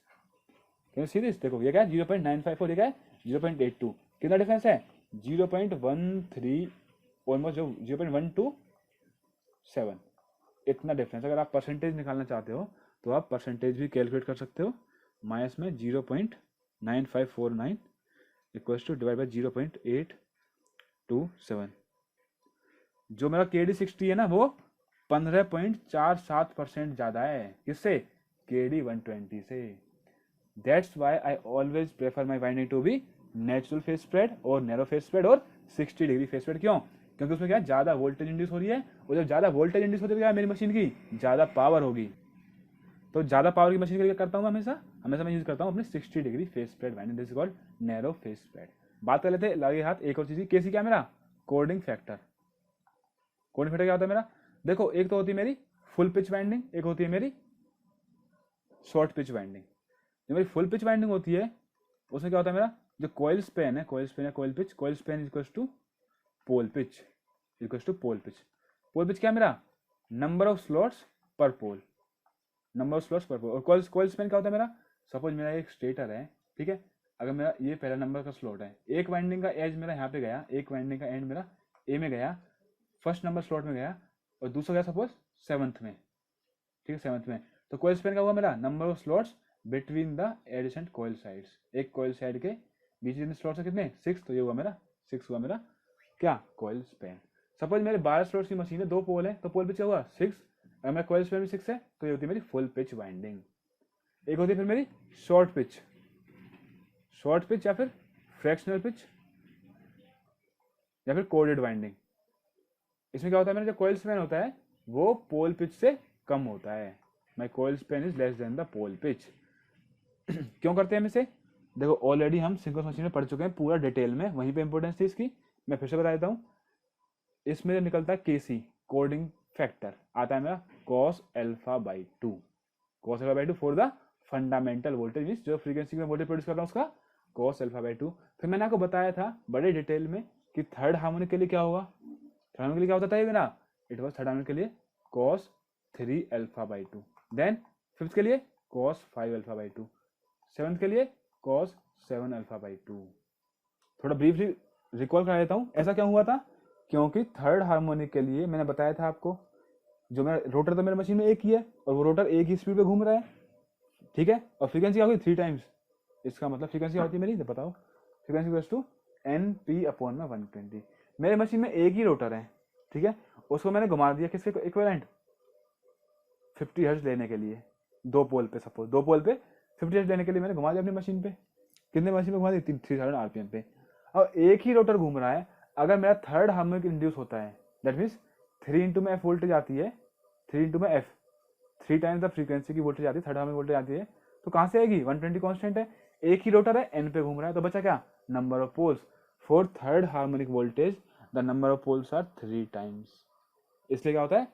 can you see this, देखो ये क्या है 0.954, ये क्या है 0.82, कितना डिफरेंस है 0.13, ऑलमोस्ट जो 0.127, इतना डिफरेंस। अगर आप परसेंटेज निकालना चाहते हो तो आप परसेंटेज भी कैलकुलेट कर सकते हो, माइनस में 0.9549 इक्वल्स टू डिवाइड बाई 0.827। जो मेरा के डी 60 है ना वो 15.47% ज़्यादा है किससे, के डी 120 से। That's why I always prefer my winding to be natural phase spread और नैरो फेज स्प्रेड और 60 डिग्री फेज स्प्रेड। क्यों, क्योंकि उसमें क्या है ज़्यादा वोल्टेज इंड्यूस हो रही है, और जब ज़्यादा वोल्टेज इंड्यूस होती है क्या मेरी मशीन की ज़्यादा पावर होगी, तो ज़्यादा पावर की मशीन के लिए करता हूँ मैं हमेशा मैं यूज़ करता हूँ अपने 60 degree phase spread winding, this is called narrow phase spread. बात कर लेते हैं लगे हाथ एक और चीज़ की, केसी क्या मेरा कोडिंग फैक्टर। कोडिंग फैक्टर क्या होता है मेरा, देखो एक तो होती है मेरी फुल पिच वाइंडिंग, एक होती है मेरी शॉर्ट पिच वाइंडिंग। जो मेरी फुल पिच वाइंडिंग होती है उसमें क्या होता है मेरा, जो कोयल स्पैन है coil span is equals to pole pitch, equals to pole pitch. Pole pitch क्या है मेरा number of slots per pole, number of slots per पोल। और कोयल स्पैन क्या होता है मेरा, सपोज मेरा एक स्टेटर है, ठीक है, अगर मेरा ये पहला नंबर का स्लॉट है, एक वाइंडिंग का एज मेरा यहाँ पे गया, एक वाइंडिंग का एंड मेरा ए में गया, फर्स्ट नंबर स्लॉट में गया, और दूसरा गया सपोज 7th में, ठीक है 7th में, तो कोयल स्पैन का हुआ मेरा number of slots between the adjacent coil sides. एक कोयल साइड के बीच में स्लॉट्स है कितने 6, तो ये हुआ मेरा 6 हुआ मेरा क्या कोयल स्पैन। सपोज मेरे 12 स्लॉट्स की मशीन है, 2 पोल है, तो पोल पिच क्या हुआ 6, अगर मेरा कोयल स्पैन भी 6 है तो ये होती है मेरी फुल पिच वाइंडिंग। एक होती है फिर मेरी शॉर्ट पिच या फिर फ्रैक्शनल पिच या फिर कोडेड वाइंडिंग। इसमें क्या होता है मेरा जो कोयल स्पैन होता है वो पोल पिच से कम होता है, my coil span is less than the pole pitch. क्यों करते हैं हम इसे, देखो ऑलरेडी हम सिंक्रोनस मशीन में पढ़ चुके हैं पूरा डिटेल में, वहीं पे इंपॉर्टेंस थी इसकी, मैं फिर से बता देता हूँ। इसमें जो निकलता है केसी, कोडिंग फैक्टर आता है मेरा cos alpha by 2, cos alpha by 2 for the fundamental voltage means जो फ्रीक्वेंसी में वोल्टेज प्रोड्यूस कर रहा हूँ उसका cos अल्फा बाई 2। फिर मैंने आपको बताया था बड़े डिटेल में कि थर्ड हार्मोनिक के लिए क्या होगा, थर्ड हार्मोनिक के लिए क्या होता था ये मेरा, इट वॉज थर्ड हार्मोनिक के लिए cos 3 alpha by 2, then fifth के लिए cos 5 अल्फा बाई 2, सेवंथ के लिए cos 7 अल्फा बाई 2। थोड़ा ब्रीफली रिकॉल करा देता हूँ, ऐसा क्या हुआ था, क्योंकि थर्ड हार्मोनिक के लिए मैंने बताया था आपको जो मेरा रोटर तो मेरे मशीन में एक ही है और वो रोटर एक ही स्पीड पे घूम रहा है, ठीक है, और फ्रीक्वेंसी क्या होगी 3 टाइम्स, इसका मतलब फ्रीक्वेंसी क्या होती है मेरी, तो बताओ, frequency equals to NP upon में 120। मेरे मशीन में एक ही रोटर है, ठीक है, उसको मैंने घुमा दिया किसके इक्विवेलेंट 50 हर्ट्ज लेने के लिए, दो पोल पे, सपोज दो पोल पे 50 हर्ट्ज लेने के लिए मैंने घुमा दिया अपनी मशीन पे, कितने मशीन पे घुमा दी, 3000 RPM पे, और एक ही रोटर घूम रहा है। अगर मेरा थर्ड हार्मोनिक इंड्यूस होता है दैट मीन्स 3 इंटू में F वोल्टेज आती है, 3 इंटू में F 3 टाइम्स द फ्रीक्वेंसी की वोल्टेज आती है, थर्ड हार्मोनिक वोल्टेज आती है, तो कहाँ से आएगी, 120 कांस्टेंट है, एक ही रोटर है, N पे घूम रहा है, तो बचा क्या, number of poles for third harmonic voltage the number of poles are 3 times. इसलिए क्या होता है,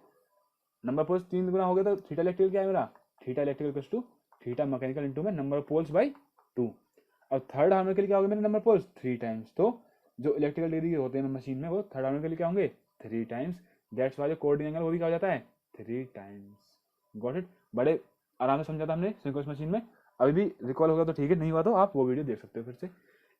नंबर ऑफ पोल्स 3 गुना हो गया तो थीटा इलेक्ट्रिकल क्या है मेरा, theta electrical equals to theta mechanical into में नंबर ऑफ पोल्स बाई 2, और थर्ड हार्मोनिक के लिए क्या होगा मेरे नंबर पोल्स 3 टाइम्स, तो जो इलेक्ट्रिकल डिग्री होते हैं मशीन में वो थर्ड हार्मोनिक के लिए क्या होंगे 3 टाइम्स, दैट्स वाई जो कोऑर्डिनेट एंगल वो भी क्या हो जाता है 3 टाइम्स। गॉट इट, बड़े आराम से समझा था हमने सिंक्रोनस मशीन में, अभी भी रिकॉल होगा तो ठीक है, नहीं हुआ तो आप वो वीडियो देख सकते हो फिर से।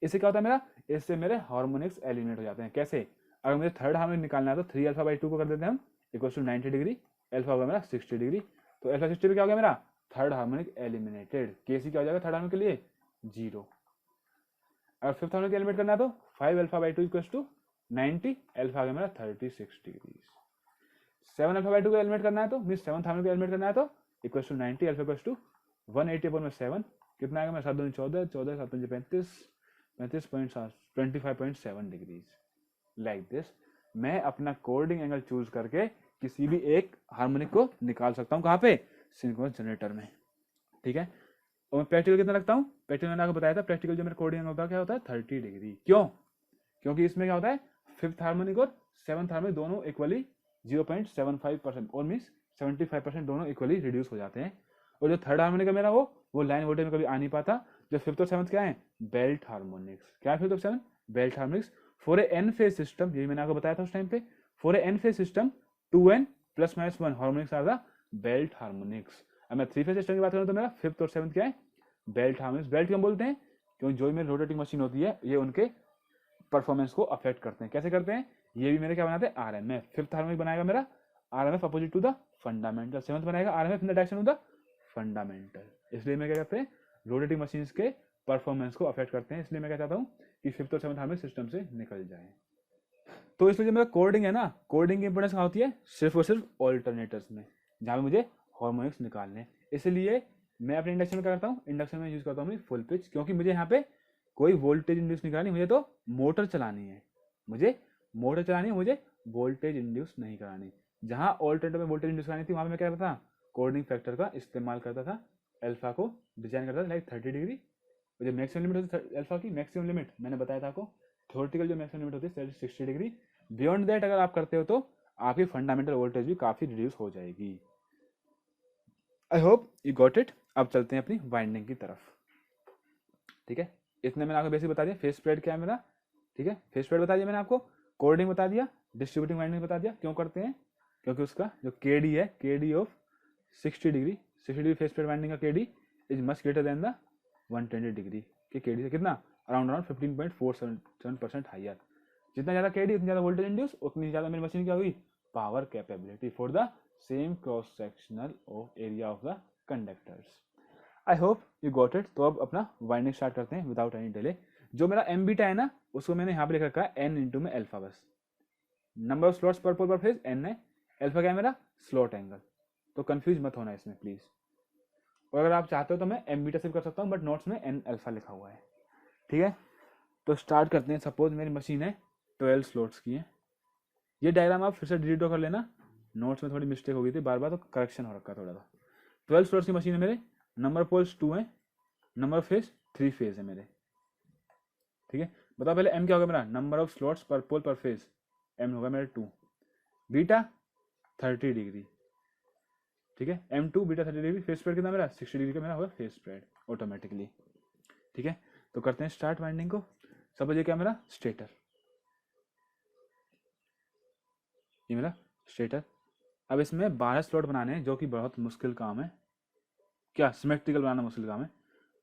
इससे क्या होता है मेरा, इससे मेरे हार्मोनिक्स एलिमिनेट हो जाते हैं। कैसे, अगर मुझे थर्ड हार्मोनिक निकालना है तो 3 अल्फा बाई 2 को कर देते हैं हम इक्वल टू 90 डिग्री, अल्फा होगा मेरा 60 डिग्री, तो अल्फा 60 पे क्या हो गया मेरा थर्ड हार्मोनिक एलिमिनेटेड, केसी क्या हो जाएगा थर्ड हार्मोनिक के लिए 0। अगर फिफ्थ हार्मोनिक एलिमिनेट करना है तो 5 alpha by 2 equal to 90, alpha आ गया मेरा 36 डिग्री। 7 अल्फा बाई 2 को एलिमिनेट करना है तो मीन सेवंथ हार्मोनिक को एलिमिनेट करना है तो equal to 90, alpha equal to 180 upon में 7, कितना आएगा मेरा 7 2 14, 14 7 5 35, 25.7 डिग्रीज। लाइक दिस मैं अपना कोऑर्डिनेट एंगल चूज करके किसी भी एक हार्मोनिक को निकाल सकता हूँ, कहाँ पे, सिंक्रोनस जनरेटर में, ठीक है। और मैं प्रैक्टिकल कितना रखता हूँ, प्रैक्टिकल मैंने आपको बताया था, प्रैक्टिकल जो मेरा कोऑर्डिनेट एंगल होता है क्या होता है 30 डिग्री, क्यों, क्योंकि इसमें क्या होता है फिफ्थ हार्मोनिक और सेवंथ हार्मोनिक दोनों इक्वली 0.75% और मीन्स 75% दोनों इक्वली रिड्यूस हो जाते हैं, और जो थर्ड हार्मोनिक है मेरा वो लाइन वोल्टेज में कभी आ नहीं पाता। जो फिफ्थ और सेवंथ क्या है बेल्ट हार्मोनिक्स, क्या है फिफ्थ और seventh belt harmonics for a N phase system, ये मैंने आपको बताया था उस टाइम पे, for a N phase system 2n plus minus 1 harmonics are the belt harmonics. अब मैं 3 फेज सिस्टम की बात करूँ तो मेरा फिफ्थ और सेवंथ क्या है बेल्ट हार्मोनिक्स। बेल्ट क्यों बोलते हैं, क्योंकि जो मेरी रोटेटिंग मशीन होती है ये उनके परफॉर्मेंस को अफेक्ट करते हैं। कैसे करते हैं, ये भी मेरे क्या बनाते हैं RMF, फिफ्थ हार्मोनिक बनाएगा मेरा RMF opposite to the fundamental, seventh बनाएगा RMF in the direction of the fundamental. इसलिए मैं क्या कहते हैं रोटेटिंग मशीन्स के परफॉर्मेंस को अफेक्ट करते हैं, इसलिए मैं क्या चाहता हूँ कि फिफ्थ और सेवंथ हार्मोनिक सिस्टम से निकल जाए। तो इसलिए जो मेरा कोडिंग है ना, कोडिंग की इंपोर्टेंस कहाँ होती है, सिर्फ और सिर्फ ऑल्टरनेटर्स में, जहाँ पे मुझे हार्मोनिक्स निकालने। इसलिए मैं अपने इंडक्शन में क्या करता हूँ, इंडक्शन में यूज करता हूँ फुल पिच, क्योंकि मुझे यहाँ पे कोई वोल्टेज इंड्यूस नहीं करानी, मुझे तो मोटर चलानी है, मुझे मोटर चलानी है, मुझे वोल्टेज इंड्यूस नहीं करानी। जहाँ ऑल्टरनेटर में वोल्टेज इंड्यूस करानी थी वहाँ पे मैं क्या करता था कोऑर्डिनेट फैक्टर का इस्तेमाल करता था, अल्फा को डिजाइन करता था लाइक 30 डिग्री। जो मैक्सिमम लिमिट होती है अल्फा की, मैक्सिमम लिमिट मैंने बताया था आपको, थ्योरेटिकल जो मैक्सिमम लिमिट होती है 60 डिग्री। बियॉन्ड दैट अगर आप करते हो तो आपकी फंडामेंटल वोल्टेज भी काफी रिड्यूस हो जाएगी। आई होप यू गॉट इट। अब चलते हैं अपनी वाइंडिंग की तरफ, ठीक है। इतने मैंने आपको बेसिक बता दिया, फेस स्प्रेड क्या है मेरा, ठीक है, फेस स्प्रेड बता दिया मैंने आपको, कोडिंग बता दिया, डिस्ट्रीब्यूटिंग वाइंडिंग बता दिया, क्यों करते हैं, क्योंकि उसका जो KD है, KD of 60 degree face spread winding का KD is much greater than the 120 degree के KD से कितना अराउंड 15.47% हाइयर। जितना ज़्यादा KD उतनी ज़्यादा वोल्टेज इंड्यूस, उतनी ज़्यादा मेरी मशीन क्या हुई power capability for the same cross sectional of area of the conductors. I hope you got it. तो अब अपना वाइंडिंग स्टार्ट करते हैं विदाउट एनी डिले। जो मेरा एम बीटा है ना उसको मैंने यहाँ पे लिख रखा है N इंटू में अल्फा, बस number of slots per pole पर फेज N है, अल्फा क्या है मेरा स्लॉट एंगल, तो कंफ्यूज मत होना इसमें प्लीज। और अगर आप चाहते हो तो मैं एम बीटा से कर सकता हूँ, बट नोट्स में N अल्फा लिखा हुआ है, ठीक है। तो स्टार्ट करते हैं। सपोज मेरी मशीन है 12 स्लॉट्स की है, ये डायग्राम आप फिर से डिलीट कर लेना, नोट्स में थोड़ी मिस्टेक हो गई थी बार बार, तो करेक्शन हो रखा थोड़ा सा। 12 स्लॉट्स की मशीन है मेरे, नंबर पोल्स 2 है, नंबर फेज 3 फेज है मेरे, ठीक है। बताओ पहले M क्या होगा मेरा, number of slots per pole पर फेज, M होगा मेरा 2, बीटा 30 डिग्री, ठीक है। M2 beta 30 degree, face spread कितना मेरा 60 डिग्री का मेरा होगा फेस स्प्रेड ऑटोमेटिकली, ठीक है। तो करते हैं स्टार्ट वाइंडिंग को। सपोज ये क्या मेरा स्टेटर, ये मेरा स्टेटर। अब इसमें 12 स्लॉट बनाने हैं जो कि बहुत मुश्किल काम है, क्या सिमेट्रिकल बनाना मुश्किल काम है,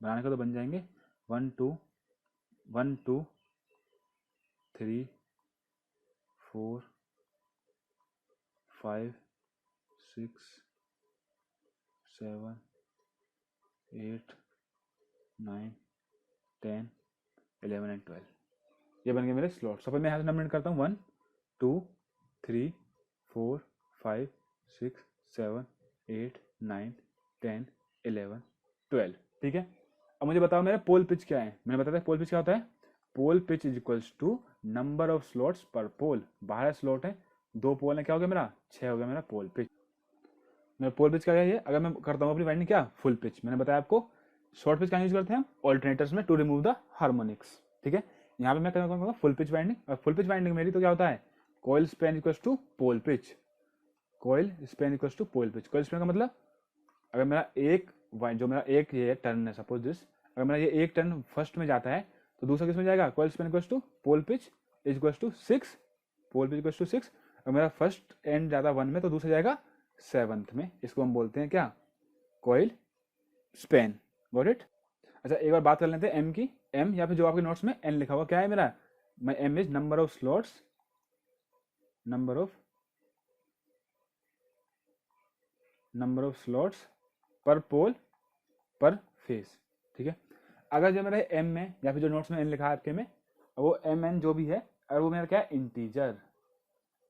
बनाने का तो बन जाएंगे 1 2 1 2 3 4 5 6 7 8 9 10 11 एंड 12, ये बन गए मेरे स्लॉट। सपोज मैं यहाँ से नंबर करता हूँ 1 2 3 4 5 6 7 8 9 10 11 12, ठीक है। अब मुझे बताओ मेरा पोल पिच क्या है। मैंने बताया पोल पिच क्या होता है, pole pitch is equals to number of slots per pole. 12 slot है, 2 पोल है, क्या हो गया मेरा 6 हो गया मेरा पोल पिच। मेरा पोल पिच क्या है ये, अगर मैं करता हूँ अपनी वाइंडिंग क्या फुल पिच। मैंने बताया आपको शॉर्ट पिच क्या यूज करते हैं हम ऑल्टरनेटर्स में टू रिमूव द हार्मोनिक्स, ठीक है। यहाँ पे मैं करूँगा फुल पिच वाइंडिंग, और फुल पिच वाइंडिंग मेरी तो क्या होता है coil span equals to pole pitch, coil span equals to pole pitch. Coil span का मतलब अगर मेरा एक जो मेरा एक ये टर्न है सपोज दिस, अगर मेरा ये एक टर्न फर्स्ट में जाता है तो दूसरा किस में जाएगा, coil span equals to pole pitch is equals to 6, pole pitch equals to 6। अगर मेरा फर्स्ट एंड जाता 1 में तो दूसरा जाएगा 7th में, इसको हम बोलते हैं क्या कॉइल स्पैन, गॉट इट। अच्छा एक बार बात कर लेते हैं एम की। एम या फिर जो आपके नोट्स में एन लिखा हुआ क्या है मेरा, M is number of slots, number of slots per pole per face, ठीक है। अगर जो मेरा एम में या फिर जो नोट्स में एन लिखा है आपके में, वो एम एन जो भी है, अगर वो मेरा क्या है इंटीजर,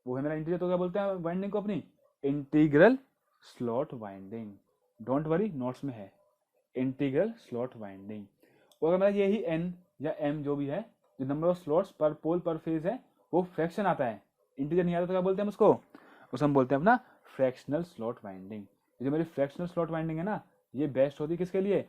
वो है मेरा इंटीजर, तो क्या बोलते हैं वाइंडिंग को अपनी integral slot winding. Don't worry notes में है इंटीग्रल स्लॉट वाइंडिंग। और अगर मेरा यही एन या एम जो भी है, जो number of slots per pole पर फेज है, वो फ्रैक्शन आता है, इंटीजर नहीं आता तो क्या बोलते हैं उसको हम बोलते हैं अपना फ्रैक्शनल स्लॉट वाइंडिंग। जो मेरी फ्रैक्शनल स्लॉट वाइंडिंग है ना, ये बेस्ट होती है किसके लिए,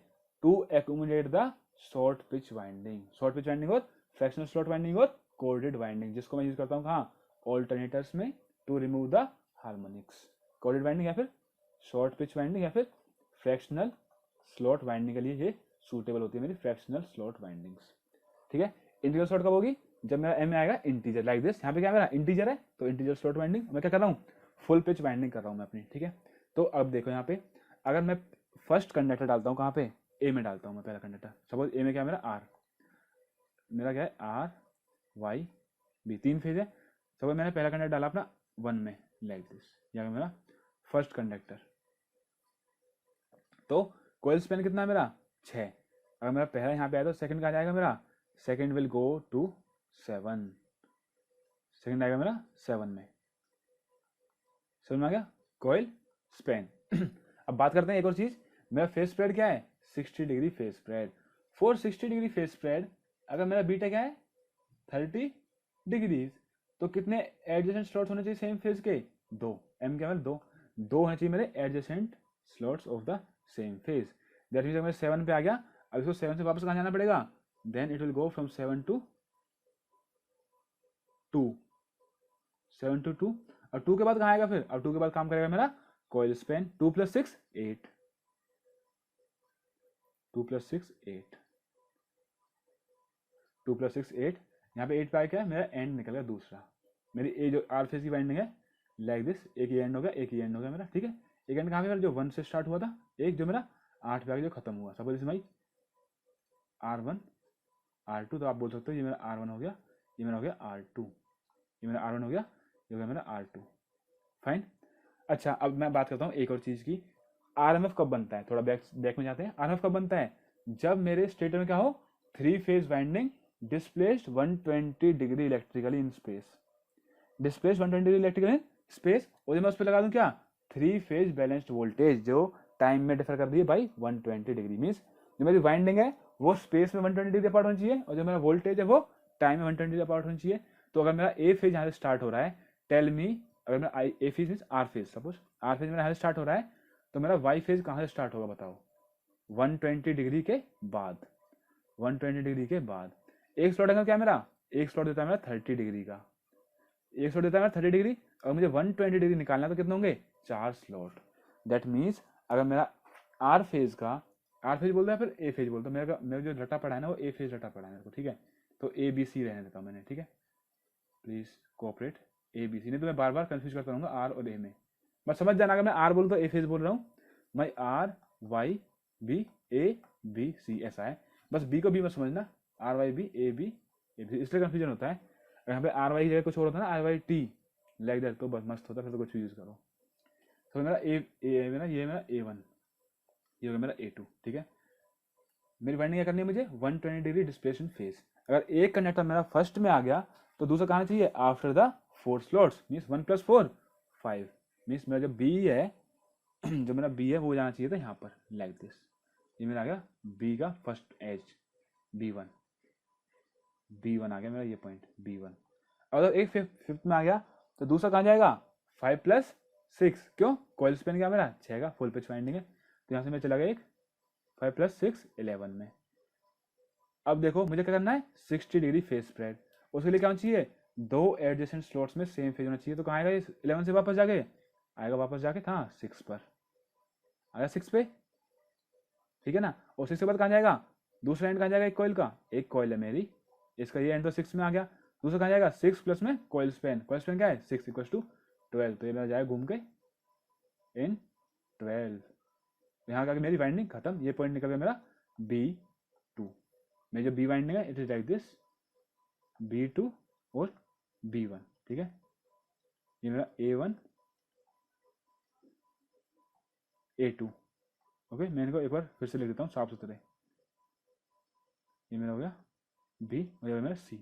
to accumulate the short pitch winding. Short pitch winding और फ्रैक्शनल स्लॉट वाइंडिंग और कोर्डेड वाइंडिंग, जिसको मैं यूज करता हूँ कहाँ ऑल्टरनेटर्स में to remove the harmonics. Chorded winding या फिर शॉर्ट पिच वाइंडिंग या फिर फ्रैक्शनल स्लॉट वाइंडिंग के लिए ये सूटेबल होती है मेरी फ्रैक्शनल स्लॉट वाइंडिंग्स, ठीक है। इंटीजर स्लॉट कब होगी, जब मेरा एम में आएगा इंटीजर लाइक दिस, यहाँ पे क्या मेरा इंटीजर है तो इंटीजर स्लॉट वाइंडिंग। मैं क्या कर रहा हूँ फुल पिच वाइंडिंग कर रहा हूँ मैं अपनी, ठीक है। तो अब देखो यहाँ पे अगर मैं फर्स्ट कंडक्टर डालता हूँ कहाँ पे ए में डालता हूँ मैं पहला कंडक्टर, सपोज ए में क्या मेरा आर, मेरा क्या है आर वाई बी, 3 फेज है। सपोज मैंने पहला कंडक्टर डाला अपना 1 में लाइक दिस, यहाँ मेरा फर्स्ट कंडक्टर, तो कोइल स्पैन कितना है मेरा 6। अगर मेरा पहला यहाँ पे आया तो सेकंड कहाँ जाएगा मेरा, second will go to 7, second आएगा मेरा 7 में, 7 में आ गया कोइल स्पैन। अब बात करते हैं एक और चीज, मेरा फेस स्प्रेड क्या है 60 degree face spread. For 60 degree face spread अगर मेरा बीटा क्या है 30 डिग्रीज, तो कितने एडजेसेंट स्लॉट्स होने चाहिए सेम फेज के, 2। एम क्या मतलब 2 होने चाहिए मेरे adjacent slots of the same phase. That means मेरे 7 पे आ गया, अब इसको 7 से वापस कहाँ जाना पड़ेगा, then it will go from 7 to 2, 7 to 2। और 2 के बाद कहाँ आएगा फिर, अब 2 के बाद काम करेगा मेरा कॉइल स्पैन, 2 + 6 8, 2 + 6 8, 2 + 6 8, यहाँ पे 8 पे क्या है मेरा एंड निकल गया दूसरा। मेरी ए जो आर फेज की वाइंडिंग है लाइक दिस, एक ये एंड हो गया एक ये एंड हो गया मेरा, ठीक है। एक एंड कहाँ पे जो 1 से स्टार्ट हुआ था, एक जो मेरा 8 पे आके जो खत्म हुआ, सपोज इसमें R1 R2, तो आप बोल सकते हो ये मेरा R1 हो गया, ये मेरा हो गया R2, ये मेरा R1 हो गया, ये हो गया मेरा R2, फाइन। अच्छा अब मैं बात करता हूँ एक और चीज़ की, RMF कब बनता है, थोड़ा बैक में जाते हैं। RMF कब बनता है, जब मेरे स्टेटर में क्या हो 3 phase winding displaced 120 degree electrically in space, displaced 120 degree electrical in space, और जब मैं उस पर लगा दूं क्या 3 फेज बैलेंस्ड वोल्टेज जो टाइम में डिफर कर दी है बाई 120 डिग्री, मीन्स जो मेरी वाइंडिंग है वो स्पेस में 120 डिग्री अपार्ट होनी चाहिए, और जो मेरा वोल्टेज है वो टाइम में 120 डिग्री अपार्ट होनी चाहिए। तो अगर मेरा ए फेज यहाँ से स्टार्ट हो रहा है, टेल मी, अगर मेरा A phase means R phase, suppose R phase मेरा यहाँ से स्टार्ट हो रहा है, तो मेरा वाई फेज कहाँ से स्टार्ट होगा बताओ, 120 डिग्री के बाद, 120 डिग्री के बाद। एक स्लॉट एंगल क्या है मेरा, एक स्लॉट देता है मेरा 30 डिग्री का, एक स्लॉट देता है मेरा 30 डिग्री, और मुझे 120 डिग्री निकालना है तो कितने होंगे, 4 स्लॉट। दैट मीन्स अगर मेरा आर फेज बोलता है फिर ए फेज बोलता है, मेरा जो रटा पड़ा है ना वो ए फेज रटा पड़ा है मेरे को, ठीक है। तो ए बी सी रहने देता हूँ मैंने, ठीक है। Please cooperate, A B C, नहीं तो मैं बार बार कंफ्यूज करता रहूँगा आर और ए में। बस समझ जाना, अगर मैं आर बोलूँ तो ए फेज बोल रहा हूँ, मैं R Y B A B C ऐसा है। बस बी को बी मत समझना, R Y B A B, इसलिए कंफ्यूजन होता है। यहाँ पे आर वाई की जगह कुछ और होता है ना, R Y T like that, तो बस मस्त होता है, फिर तो कुछ यूज करो। तो मेरा ए मेरा ये मेरा A1, ये होगा मेरा A2, ठीक है। मेरी वाइंडिंग क्या करनी है मुझे, 120 डिग्री डिस्प्लेसमेंट फेज। अगर एक कंडक्टर मेरा फर्स्ट में आ गया तो दूसरा कहाँ चाहिए, after the 4 slots, means 1 + 4 5, means मेरा जो बी है जो मेरा बी है वो जाना चाहिए था यहाँ पर लाइक दिस। ये मेरा आ गया बी का फर्स्ट एज, B1 आ गया मेरा ये पॉइंट B1। अगर एक फिफ्थ में आ गया तो दूसरा कहाँ जाएगा, 5 + 6, क्यों, कॉइल स्पेन क्या मेरा 6 का फुल पिच वाइंडिंग है, तो यहाँ से मैं चला गया एक 5 + 6 11 में। अब देखो मुझे क्या करना है, 60 डिग्री फेज स्प्रेड, उसके लिए क्या होना चाहिए, 2 एडजेसेंट स्लॉट्स में सेम फेज होना चाहिए। तो कहाँ आएगा इस 11 से वापस जाके, आएगा वापस जाके कहाँ 6 पर, आएगा 6 पे, ठीक है ना। और 6 के बाद कहाँ जाएगा, दूसरा एंड कहाँ जाएगा, एक कॉइल है मेरी, इसका ये एंड तो 6 में आ गया, दूसरा कहाँ जाएगा 6 प्लस में कॉइल स्पेन क्या है 6 = 12, तो ये मेरा जाएगा घूम के इन 12। यहाँ का मेरी वाइंडिंग खत्म, ये पॉइंट निकल गया मेरा B2। मेरी जो बी वाइंडिंग है it is like this, B2 और B1, ठीक है। ये मेरा A1 A2, ओके। मैं इनको एक बार फिर से लिख देता हूँ साफ सुथरे, ये मेरा हो गया B और ये मेरा C,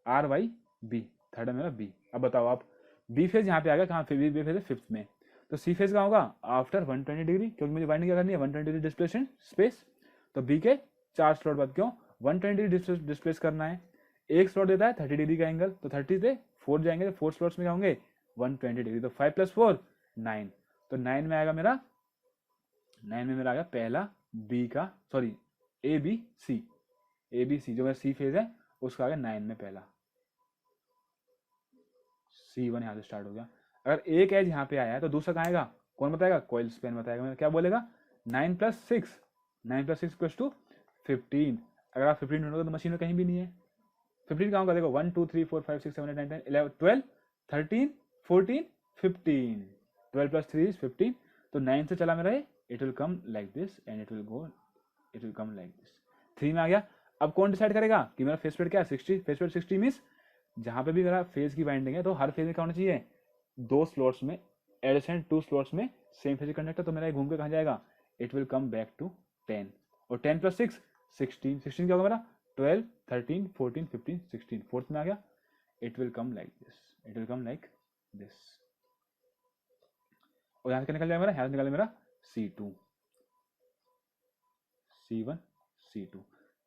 RYB, थर्ड है मेरा B। अब बताओ आप, बी फेज यहाँ पे आ गया कहाँ, बी फेज है फिफ्थ में, तो सी फेज कहाँ होगा, आफ्टर 120 डिग्री, क्योंकि मुझे वाइंडिंग क्या करनी है 120 डिग्री डिस्प्लेसमेंट स्पेस। तो बी के 4 स्लॉट बाद, क्यों 120 डिग्री डिस्प्लेस करना है, एक स्लॉट देता है 30 डिग्री का एंगल, तो 30 से 4 जाएंगे, तो 4 स्लॉट्स में क्या होंगे 120 डिग्री, तो 5 + 4 9, तो 9 में आएगा मेरा, 9 में मेरा आ गया पहला बी का, सॉरी ए बी सी जो मेरा सी फेज है उसका आ गया 9 में पहला, C1 यहाँ से स्टार्ट हो गया। अगर एक एज यहाँ पे आया है तो दूसरा कहाँ आएगा, कौन बताएगा, कॉइल स्पेन बताएगा। मेरा क्या बोलेगा 9 + 6 = 15। अगर आप 15 ढूंढोगे तो मशीन में कहीं भी नहीं है, 15 कहाँ होगा, देखो 1 2 3 4 5 6 7 8 9 10 11 12 13 14 15, 12 + 3 = 15, तो 9 से चला मेरा ये, it will come like this and it will come like this. 3 में आ गया, अब कौन डिसाइड करेगा कि मेरा फेस स्प्रेड क्या है 60, फेस स्प्रेड 60 मीन्स जहां पे भी मेरा फेज की बाइंडिंग है तो हर फेज में क्या होना चाहिए, 2 स्लॉट्स में एडजेसेंट 2 स्लॉट्स में सेम फेज कंडक्टर, तो मेरा घूम के कहाँ जाएगा, it will come back to 10, और 10 + 6 16 क्या होगा मेरा 12 13 14 15 16, फोर्थ में आ गया, it will come like this, और यहाँ से निकल जाएगा मेरा, यहाँ से निकल मेरा C2 C1 C2।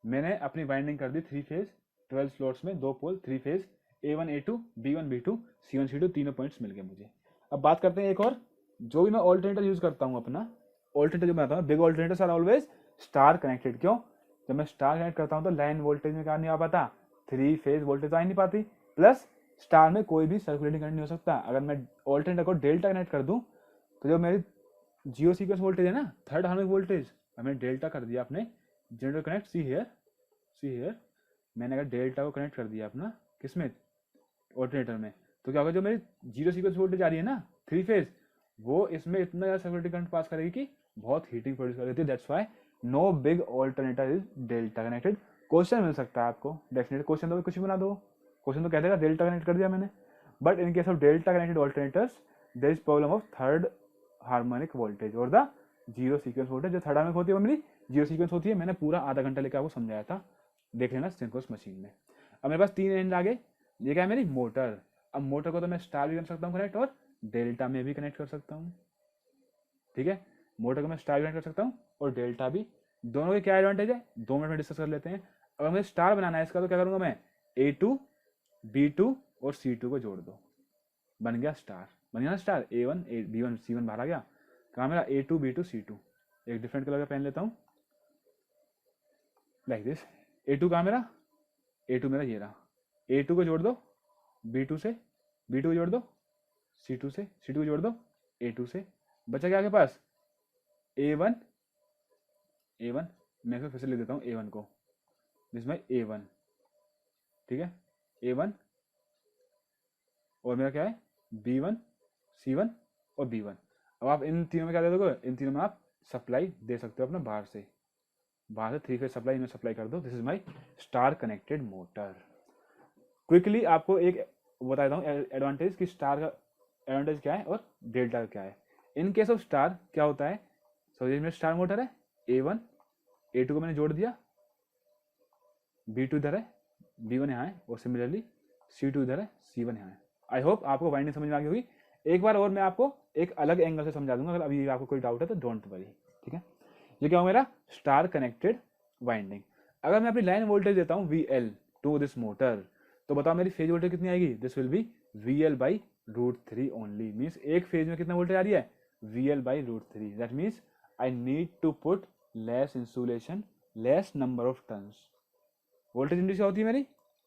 मैंने अपनी बाइंडिंग कर दी 3 फेज 12 स्लॉट्स में 2 पोल 3 phase, A1 A2 B1 B2 C1 C2, तीनों पॉइंट्स मिल गए मुझे। अब बात करते हैं एक और, जो भी मैं ऑल्टरनेटर यूज करता हूँ अपना, ऑल्टरनेटर जो बनाता हूँ, big alternators are always star connected. क्यों, जब मैं स्टार कनेक्ट करता हूँ तो लाइन वोल्टेज में क्या नहीं आ पाता, 3 फेज वोल्टेज आ नहीं पाती, प्लस स्टार में कोई भी सर्कुलेटिंग करंट नहीं हो सकता। अगर मैं ऑल्टरनेटर को डेल्टा कनेक्ट कर दूँ तो जो मेरी जियो सीक्वेंस वोल्टेज है ना, थर्ड हार्मोनिक वोल्टेज, मैंने डेल्टा कर दिया अपने जनरेटर कनेक्ट, सी हियर मैंने अगर डेल्टा को कनेक्ट कर दिया अपना किसमें, ऑल्टरनेटर में, तो क्या होगा, जो मेरी जीरो सीक्वेंस वोल्टेज आ रही है ना 3 फेज, वो इसमें इतना ज़्यादा सर्कुलेटिंग करंट पास करेगी कि बहुत हीटिंग प्रोड्यूस कर देती है। That's why no big alternator is delta connected. Question मिल सकता है आपको, डेफिनेटली क्वेश्चन तो कुछ भी बना दो, क्वेश्चन तो कह देगा डेल्टा कनेक्ट कर दिया मैंने, but in case of delta connected alternators there is problem of third harmonic voltage और द जीरो सीक्वेंस वोल्टेज। जो थर्ड हार्मोनिक होती है वो मेरी जीरो सीक्वेंस होती है, मैंने पूरा आधा घंटा लेकर आपको समझाया था, देख लेना सिंक्रोनस मशीन में। अब मेरे पास 3 एंड आ गए, ये क्या है मेरी मोटर। अब मोटर को तो मैं स्टार भी कर सकता हूँ कनेक्ट और डेल्टा में भी कनेक्ट कर सकता हूँ, ठीक है। मोटर को मैं स्टार भी कनेक्ट कर सकता हूँ और डेल्टा भी, दोनों के क्या एडवांटेज है 2 मिनट में डिस्कस कर लेते हैं। अगर मुझे स्टार बनाना है इसका तो क्या करूंगा मैं, A2 B2 और C2 को जोड़ दो, बन गया स्टार, बन गया ना स्टार, A1 B1 C1 बाहर आ गया, कहाँ मेरा A2 B2 C2। एक डिफरेंट कलर का पेन लेता हूँ लाइक दिस, A2 कहाँ मेरा, A2 मेरा ये रहा, A2 को जोड़ दो B2 से, B2 जोड़ दो C2 से, C2 जोड़ दो A2 से, बचा क्या आपके पास A1, मैं इसको फिर से लिख देता हूँ A1 को, जिसमें A1, ठीक है, A1 और मेरा क्या है B1, C1 और B1। अब आप इन तीनों में क्या दे दोगे, इन तीनों में आप सप्लाई दे सकते हो अपना बाहर से 3 फेज सप्लाई इनमें सप्लाई कर दो। This is my star connected motor. Quickly आपको एक बता देता हूँ एडवांटेज कि स्टार का एडवांटेज क्या है और डेल्टा का क्या है। इन केस ऑफ स्टार क्या होता है, समझिए मेरा स्टार मोटर है, A1 A2 को मैंने जोड़ दिया, B2 इधर है, B1 यहाँ है, और सिमिलरली C2 इधर है, C1 यहाँ है। आई होप आपको वाइंडिंग समझ में आ गई होगी। एक बार और मैं आपको एक अलग एंगल से समझा दूंगा, अगर अभी आपको कोई डाउट है तो डोंट वरी, ठीक है। ये क्या हो मेरा स्टार कनेक्टेड वाइंडिंग। अगर मैं अपनी लाइन वोल्टेज देता हूँ VL टू दिस मोटर, तो बताओ मेरी फेज वोल्टेज कितनी आएगी, this will be VL/√3 only. Means एक फेज में कितना वोल्टेज आ रही है, VL/√3। That means I need to put less insulation, less number of turns. Voltage induce क्या होती है मेरी,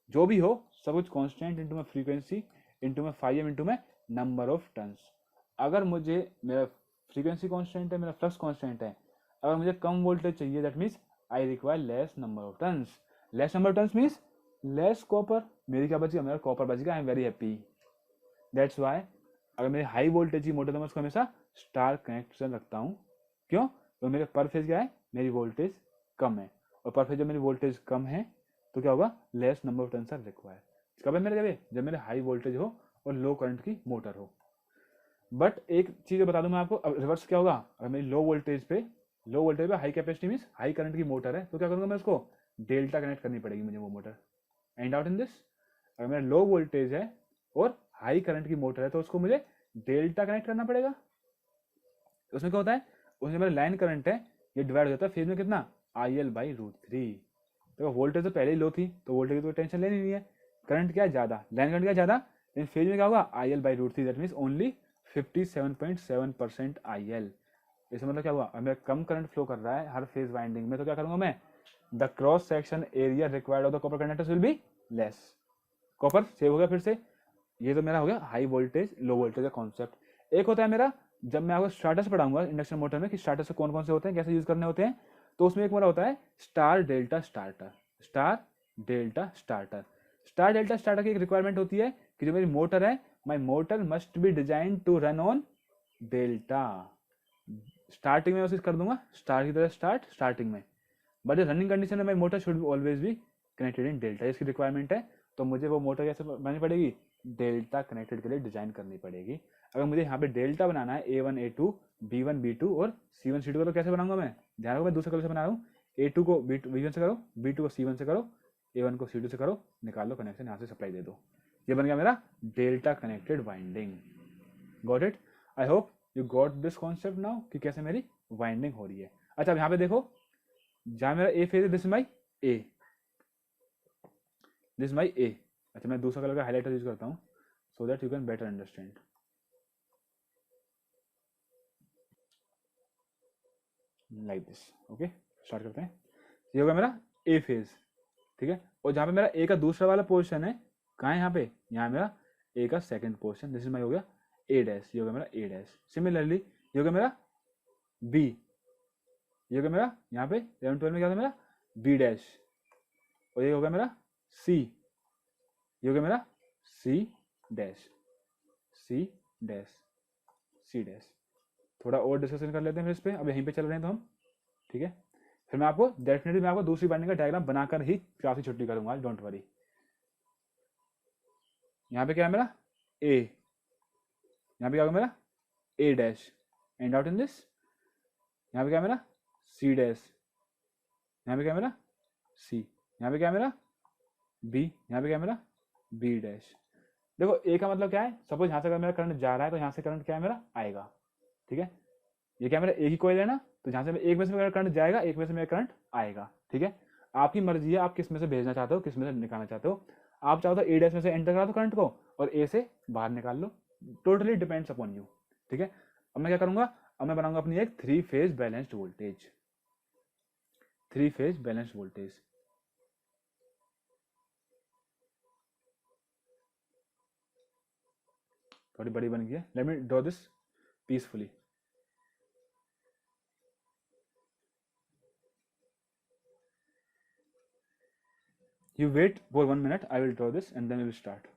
जो भी हो सब कुछ कांस्टेंट इंटू में फ्रीक्वेंसी इंटू में φm इंटू में नंबर ऑफ टर्न्स। अगर मुझे मेरा फ्रीक्वेंसी कांस्टेंट है, मेरा फ्लक्स कांस्टेंट है, अगर मुझे कम वोल्टेज चाहिए, that means I require less number of turns. Less number of turns means less copper. मेरी क्या बचेगा, मेरा कॉपर बचेगा। I am very happy. That's why अगर मेरी हाई वोल्टेज की मोटर तो मैं उसको हमेशा स्टार कनेक्शन रखता हूँ। क्यों, तो मेरे पर फेज क्या है, मेरी वोल्टेज कम है, और पर फेज जब मेरी वोल्टेज कम है तो क्या होगा, less number of turns are required. कब है मेरे जब मेरे हाई वोल्टेज हो और लो करंट की मोटर हो। बट एक चीज बता दूं मैं आपको, अब रिवर्स क्या होगा, अगर मेरी लो वोल्टेज पे high capacity means high current की मोटर है, तो क्या करूंगा मैं उसको डेल्टा कनेक्ट करनी पड़ेगी मुझे वो motor. And out in this, अगर मेरा लो वोल्टेज है और हाई करंट की मोटर है तो उसको मुझे डेल्टा कनेक्ट करना पड़ेगा। उसमें क्या होता है, उसमें मेरा लाइन करंट है, ये डिवाइड हो जाता है फेज में कितना, IL/√3। तो वोल्टेज तो पहले ही लो थी तो वोल्टेज की तो टेंशन लेनी नहीं है। करंट क्या है ज्यादा, लाइन करंट क्या ज्यादा, लेकिन फेज में क्या होगा IL/√3। That means only 57.7% IL। इसका मतलब क्या हुआ, हमें कम करंट फ्लो कर रहा है हर फेज वाइंडिंग में, तो क्या करूंगा मैं, the cross section area required of the copper conductors will be less. Copper save हो गया फिर से। ये तो मेरा हो गया हाई वोल्टेज लो वोल्टेज का कॉन्सेप्ट। एक होता है मेरा, जब मैं आपको स्टार्टर्स पढ़ाऊंगा इंडक्शन मोटर में कि स्टार्टर्स कौन कौन से होते हैं, कैसे यूज करने होते हैं, तो उसमें एक मेरा होता है star delta starter. Star delta starter, star delta starter की एक रिक्वायरमेंट होती है कि जो मेरी मोटर है, my motor must be design to run on delta. Starting में मैं कर दूंगा स्टार की तरह स्टार्टिंग में, बट रनिंग कंडीशन में my motor should always be connected in delta. इसकी रिक्वायरमेंट है, तो मुझे वो मोटर कैसे बनानी पड़ेगी, डेल्टा कनेक्टेड के लिए डिजाइन करनी पड़ेगी। अगर मुझे यहाँ पे डेल्टा बनाना है A1 A2 B1 B2 और C1 C2 का, तो कैसे बनाऊंगा मैं, ध्यान रखो मैं दूसरे कलर से बना रहा हूँ। A2 को B1 से करो, B2 को C1 से करो, A1 को C2 से करो, निकाल लो कनेक्शन, यहाँ से सप्लाई दे दो। ये बन गया मेरा delta connected winding. Got it, I hope you got this concept now कि कैसे मेरी वाइंडिंग हो रही है। अच्छा अब यहाँ पे देखो, जहाँ मेरा A फेज है, this is my A, this is my A। अच्छा मैं दूसरा कलर का हाईलाइटर यूज करता हूँ so that you can better understand. Like this, okay start करते हैं। ये होगा मेरा A फेज, ठीक है। और जहाँ पे मेरा A का दूसरा वाला पोर्शन है, कहाँ है यहाँ पे, यहाँ मेरा A का सेकंड पोर्शन, दिस इज माई हो गया A डैश, ये हो गया मेरा A डैश। सिमिलरली ये हो गया मेरा B, ये हो गया मेरा यहाँ पे 11 12 में क्या होगा मेरा B डैश, और ये हो गया मेरा C, ये हो गया मेरा C dash, C dash, C dash. थोड़ा और डिस्कशन कर लेते हैं फिर इस पे, अब यहीं पे चल रहे हैं तो हम, ठीक है। फिर मैं आपको डेफिनेटली मैं आपको दूसरी बाइंडिंग का डायग्राम बनाकर ही क्लास की छुट्टी करूंगा, डोंट वरी। यहाँ पे क्या है मेरा A, यहाँ पे क्या होगा मेरा A dash, and out in this, यहाँ पे क्या है मेरा C डैश, यहाँ पे क्या है मेरा C, यहाँ पे क्या है मेरा B, यहाँ पे क्या है मेरा B डैश। देखो A का मतलब क्या है, सपोज यहाँ से अगर मेरा करंट जा रहा है तो यहाँ से करंट क्या है मेरा आएगा, ठीक है। ये क्या मेरा एक ही कॉइल है ना, तो जहाँ से एक में से मेरा करंट जाएगा, एक में से मेरा करंट आएगा, ठीक है। आपकी मर्जी है आप किस में से भेजना चाहते हो, किस में से निकालना चाहते हो। आप चाहो तो A डैश में से एंटर करा दो करंट को और A से बाहर निकाल लो, टोटली डिपेंड्स अपॉन यू, ठीक है। अब मैं क्या करूंगा, अब मैं बनाऊंगा अपनी एक 3 phase balanced voltage, 3 phase balanced voltage. थोड़ी बड़ी बन गई है। Let me draw this peacefully. You wait for 1 minute, I will draw this and then we will start.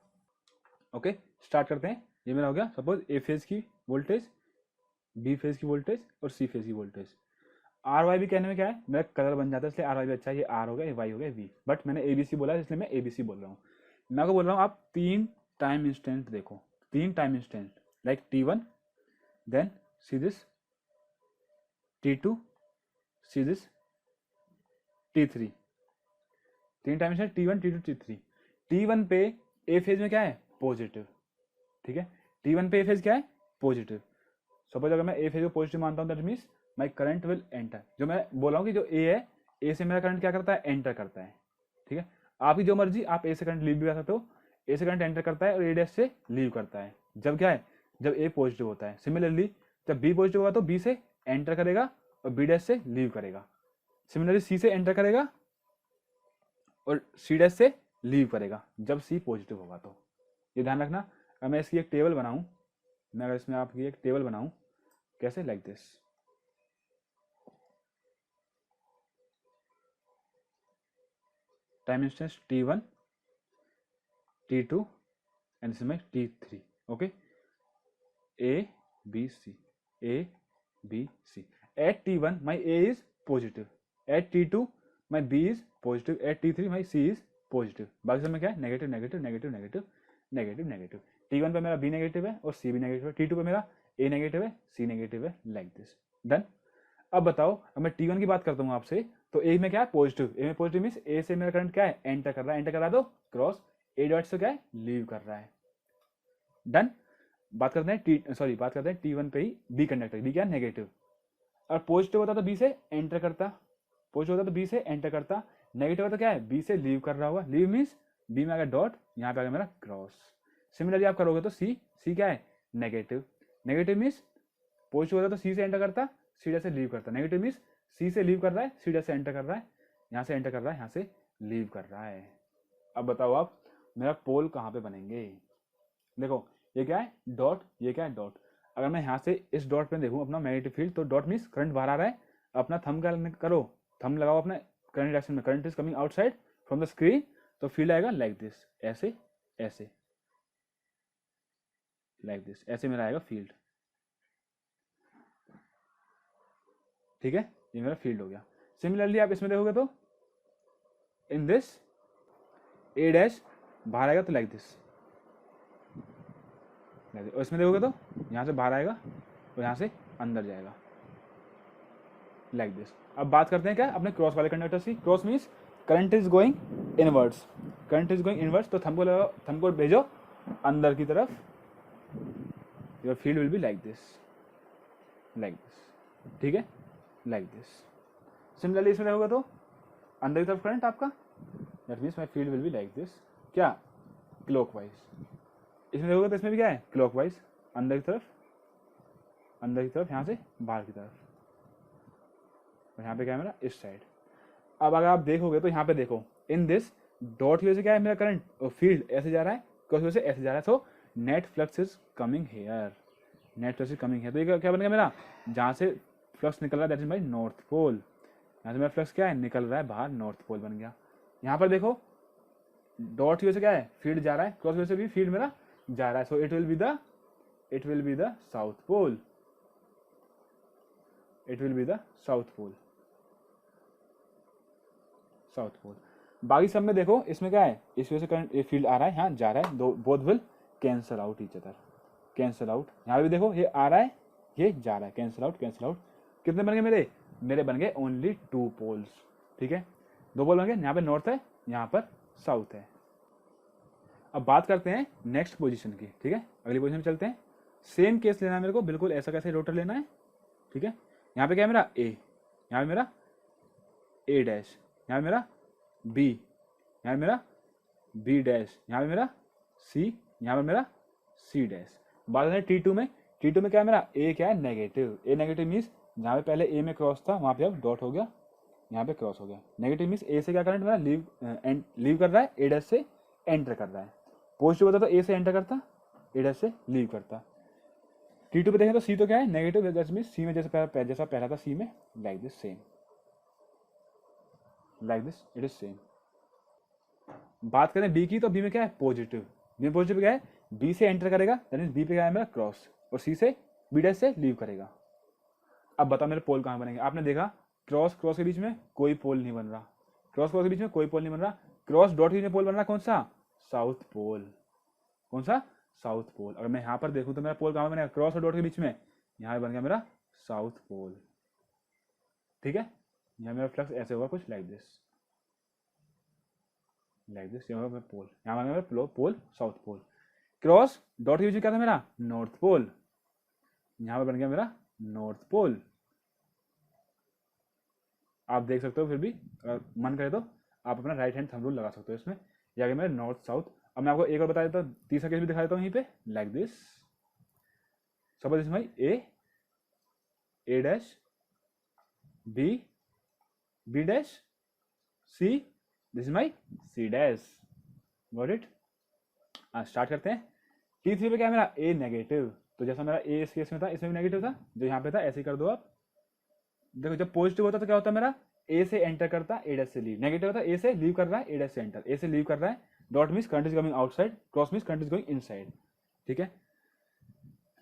Okay, start करते हैं। ये मेरा हो गया सपोज ए फेज की वोल्टेज, बी फेज की वोल्टेज और सी फेज की वोल्टेज। आर वाई भी कहने में क्या है, मेरा कलर बन जाता है, इसलिए आर वाई भी अच्छा है। ये आर हो गया, ये वाई हो गया, वी। बट मैंने ए बी सी बोला इसलिए मैं ए बी सी बोल रहा हूँ। मैं आपको बोल रहा हूँ आप 3 टाइम इंस्टेंट देखो, 3 time instant, like T1, then see this T2, see this T3। 3 time instant T1, T2, T3। T1 पे ए फेज में क्या है, पॉजिटिव, ठीक है। T1 पे ए फेज क्या है, पॉजिटिव। सपोज अगर मैं ए फेज को पॉजिटिव मानता हूँ, that means my current will enter. जो मैं बोल रहा हूँ कि जो ए है, ए से मेरा करंट क्या करता है, एंटर करता है, ठीक है। आपकी जो मर्जी, आप ए से करंट लीव भी कर सकते हो। ए से करंट एंटर करता है और ए डैश से लीव करता है। जब क्या है, जब ए पॉजिटिव होता है। सिमिलरली जब बी पॉजिटिव होगा तो बी से एंटर करेगा और बी डैश से लीव करेगा। सिमिलरली सी से एंटर करेगा और सी डैश से लीव करेगा जब सी पॉजिटिव होगा। तो ये ध्यान रखना। अगर मैं इसकी एक टेबल बनाऊं, मैं अगर इसमें आपकी एक टेबल बनाऊं, कैसे, like this. Time instance T1, T2 and this is my T3. Okay, A B C, A B C. At T1 my A is positive, at T2 my B is positive, at T3 my C is positive. बाकी सब में क्या है, negative negative negative negative negative negative. T1 पे मेरा B negative है और C भी नेगेटिव है। T2 पे मेरा A नेगेटिव है, C नेगेटिव है, लाइक दिस। डन। अब बताओ, अब मैं T1 की बात करता हूँ आपसे, तो A में क्या है, पॉजिटिव। A में पॉजिटिव मीन्स A से मेरा करंट क्या है, एंटर कर रहा है। एंटर कर रहा है तो क्रॉस, A डॉट से क्या है, लीव कर रहा है। डन। बात करते हैं बात करते हैं T1 पे ही बी कंडक्टर। बी क्या है, नेगेटिव। और पॉजिटिव होता तो बी से एंटर करता, पॉजिटिव होता तो बी से एंटर करता, नेगेटिव होता क्या है, बी से लीव कर रहा होगा। लीव मीन्स बी में आ गया डॉट, यहाँ पे आ गया मेरा क्रॉस। सिमिलरली आप करोगे तो सी, सी क्या है, नेगेटिव। नेगेटिव मीन्स पॉजिटिव होता तो सी से एंटर करता, सी से लीव करता। नेगेटिव मीन्स सी से लीव कर रहा है, सी से एंटर कर रहा है, यहाँ से एंटर कर रहा है, यहाँ से लीव कर रहा है। अब बताओ आप, मेरा पोल कहाँ पे बनेंगे। देखो ये क्या है, डॉट, ये क्या है, डॉट। अगर मैं यहाँ से इस डॉट पे देखूँ अपना मैग्नेटिक फील्ड, तो डॉट मीन्स करंट बाहर आ रहा है। अपना थंब करो, थंब लगाओ अपने करंट डायरेक्शन में। Current is coming outside from the screen, तो फील्ड आएगा लाइक दिस, ऐसे ऐसे, लाइक दिस, ऐसे मेरा आएगा फील्ड, ठीक है। ये मेरा फील्ड हो गया। सिमिलरली आप इसमें देखोगे तो इन दिस ए डैश बाहर आएगा तो लाइक दिस, और इसमें देखोगे तो यहाँ से बाहर आएगा और यहाँ से अंदर जाएगा, लाइक दिस। अब बात करते हैं क्या, अपने क्रॉस वाले कंडक्टर की। Cross means current is going inwards, current is going inwards. तो थंब को लगाओ, थंब को भेजो अंदर की तरफ, your field will be like this, like this, ठीक है, लाइक दिस। सिमिलरली इसमें देखोगे तो अंदर की तरफ करंट आपका, that means my field will be like this, क्या, क्लॉकवाइज। इसमें देखोगे तो इसमें भी क्या है, क्लॉकवाइज, अंदर की तरफ, अंदर की तरफ, यहाँ से बाहर की तरफ, और यहाँ पे क्या है मेरा, इस साइड। अब अगर आप देखोगे तो यहाँ पे देखो, इन दिस डॉट की वजह से क्या है, मेरा करंट और फील्ड ऐसे जा रहा है, क्रॉस की वजह से ऐसे जा रहा है। So net flux is coming here, net flux is coming here. तो ये क्या बन गया मेरा, जहाँ से फ्लक्स निकल रहा है that is my north pole. यहाँ से मेरा फ्लक्स क्या है, निकल रहा है बाहर, नॉर्थ पोल बन गया। यहाँ पर देखो डॉट की वजह से क्या है, फील्ड जा रहा है, क्रॉस की वजह से भी फील्ड मेरा जा रहा है। So it will be the south pole, it will be the south pole, south pole. बाकी सब में देखो इसमें क्या है, इस वजह से करंट, ये फील्ड आ रहा है, यहाँ जा रहा है, दो both will cancel out each other, cancel out. यहाँ भी देखो ये आ रहा है, ये जा रहा है, कैंसल आउट, कैंसल आउट। कितने बन गए मेरे बन गए ओनली 2 पोल्स, ठीक है, 2 पोल बन गए। यहाँ पे नॉर्थ है, यहाँ पर साउथ है। अब बात करते हैं नेक्स्ट पोजीशन की, ठीक है, अगली पोजीशन में चलते हैं। सेम केस लेना है मेरे को, बिल्कुल ऐसा कैसे रोटर लेना है, ठीक है। यहाँ पे क्या है मेरा ए, यहाँ पे मेरा ए डैश, यहाँ पे मेरा बी, यहाँ पे मेरा बी डैश, यहाँ पे मेरा सी, यहाँ पे मेरा सी डैश। बात है T2 में, T2 में क्या है मेरा ए, क्या है, नेगेटिव। ए नेगेटिव मीन्स जहाँ पे पहले ए में क्रॉस था वहाँ पे अब डॉट हो गया, यहाँ पे क्रॉस हो गया। नेगेटिव मीन्स ए से क्या करंट मेरा लीव कर रहा है, ए डैश से एंटर कर रहा है। पॉजिटिव होता तो ए से एंटर करता, ए डैश से लीव करता। T2 पे देखें तो सी तो क्या है नेगेटिव, दैट मींस सी में जैसा पहला था सी में, like this same, like this it is same. बात करें बी की तो बी में क्या है पॉजिटिव, बी में पॉजिटिव क्या है बी से एंटर करेगा, दैट मींस बी पे क्या है मेरा क्रॉस, और सी से बी डैश से लीव करेगा। अब बताओ मेरे पोल कहाँ बनेंगे। आपने देखा क्रॉस क्रॉस के बीच में कोई पोल नहीं बन रहा, क्रॉस क्रॉस के बीच में कोई पोल नहीं बन रहा, क्रॉस डॉट के बीच में पोल बन रहा कौन सा साउथ पोल, कौन सा साउथ पोल। अगर मैं यहाँ पर देखूँ तो मेरा पोल कहाँ बनेगा क्रॉस और डॉट के बीच में, यहाँ बन गया मेरा साउथ पोल। ठीक है, यहाँ मेरा फ्लक्स ऐसे होगा कुछ लाइक दिस, लाइक दिस, यहाँ होगा पोल, यहाँ बन गया pole south pole. Cross dot के बीच में क्या था मेरा नॉर्थ पोल, यहाँ पर बन गया मेरा नॉर्थ पोल। आप देख सकते हो, फिर भी अगर मन करे तो आप अपना राइट हैंड थंब रूल लगा सकते हो इसमें, या अगर मेरा नॉर्थ साउथ। अब मैं आपको एक और बता देता हूँ, तीसरा केस भी दिखा देता हूँ यहीं पे, like this. Suppose this my A dash B dash C, this is my C dash. Got it. Start करते हैं। T3 पे क्या है मेरा ए नेगेटिव, तो जैसा मेरा ए इस केस में था इसमें भी नेगेटिव था, जो यहाँ पे था ऐसे ही कर दो आप। देखो जब पॉजिटिव होता तो क्या होता है मेरा ए से एंटर करता ए डैश से लीव, नेगेटिव होता ए से लीव कर रहा है ए डैश से एंटर, ए से लीव कर रहा है, dot means current is coming outside, cross means current is going inside. ठीक है,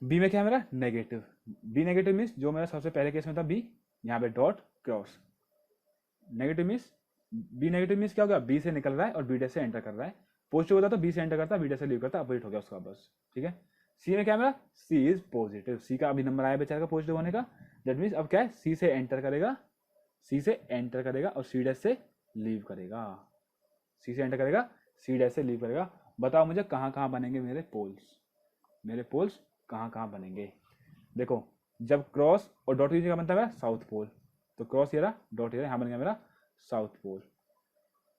बी में क्या है मेरा नेगेटिव, बी नेगेटिव मींस जो मेरा सबसे पहले केस में था बी, यहाँ पे dot cross, negative means B negative means क्या होगा बी से निकल रहा है और बी डैश से एंटर कर रहा है, पॉजिटिव होता तो बी से एंटर करता बी डैश से लीव करता, अपोजिट हो गया उसका बस। ठीक है, सी में क्या है मेरा सी इज पॉजिटिव, सी का अभी नंबर आया बेचारे का पॉजिटिव होने का, दैट मींस अब क्या है सी से एंटर करेगा, सी से एंटर करेगा और सी डैश से लीव करेगा, सी से एंटर करेगा सी डैश से लीव करेगा। बताओ मुझे कहाँ कहाँ बनेंगे मेरे पोल्स, मेरे पोल्स कहाँ कहाँ बनेंगे। देखो जब क्रॉस और डॉट का बनता है मेरा साउथ पोल, तो क्रॉस ये रहा डॉट ये रहा, यहाँ बन गया मेरा साउथ पोल।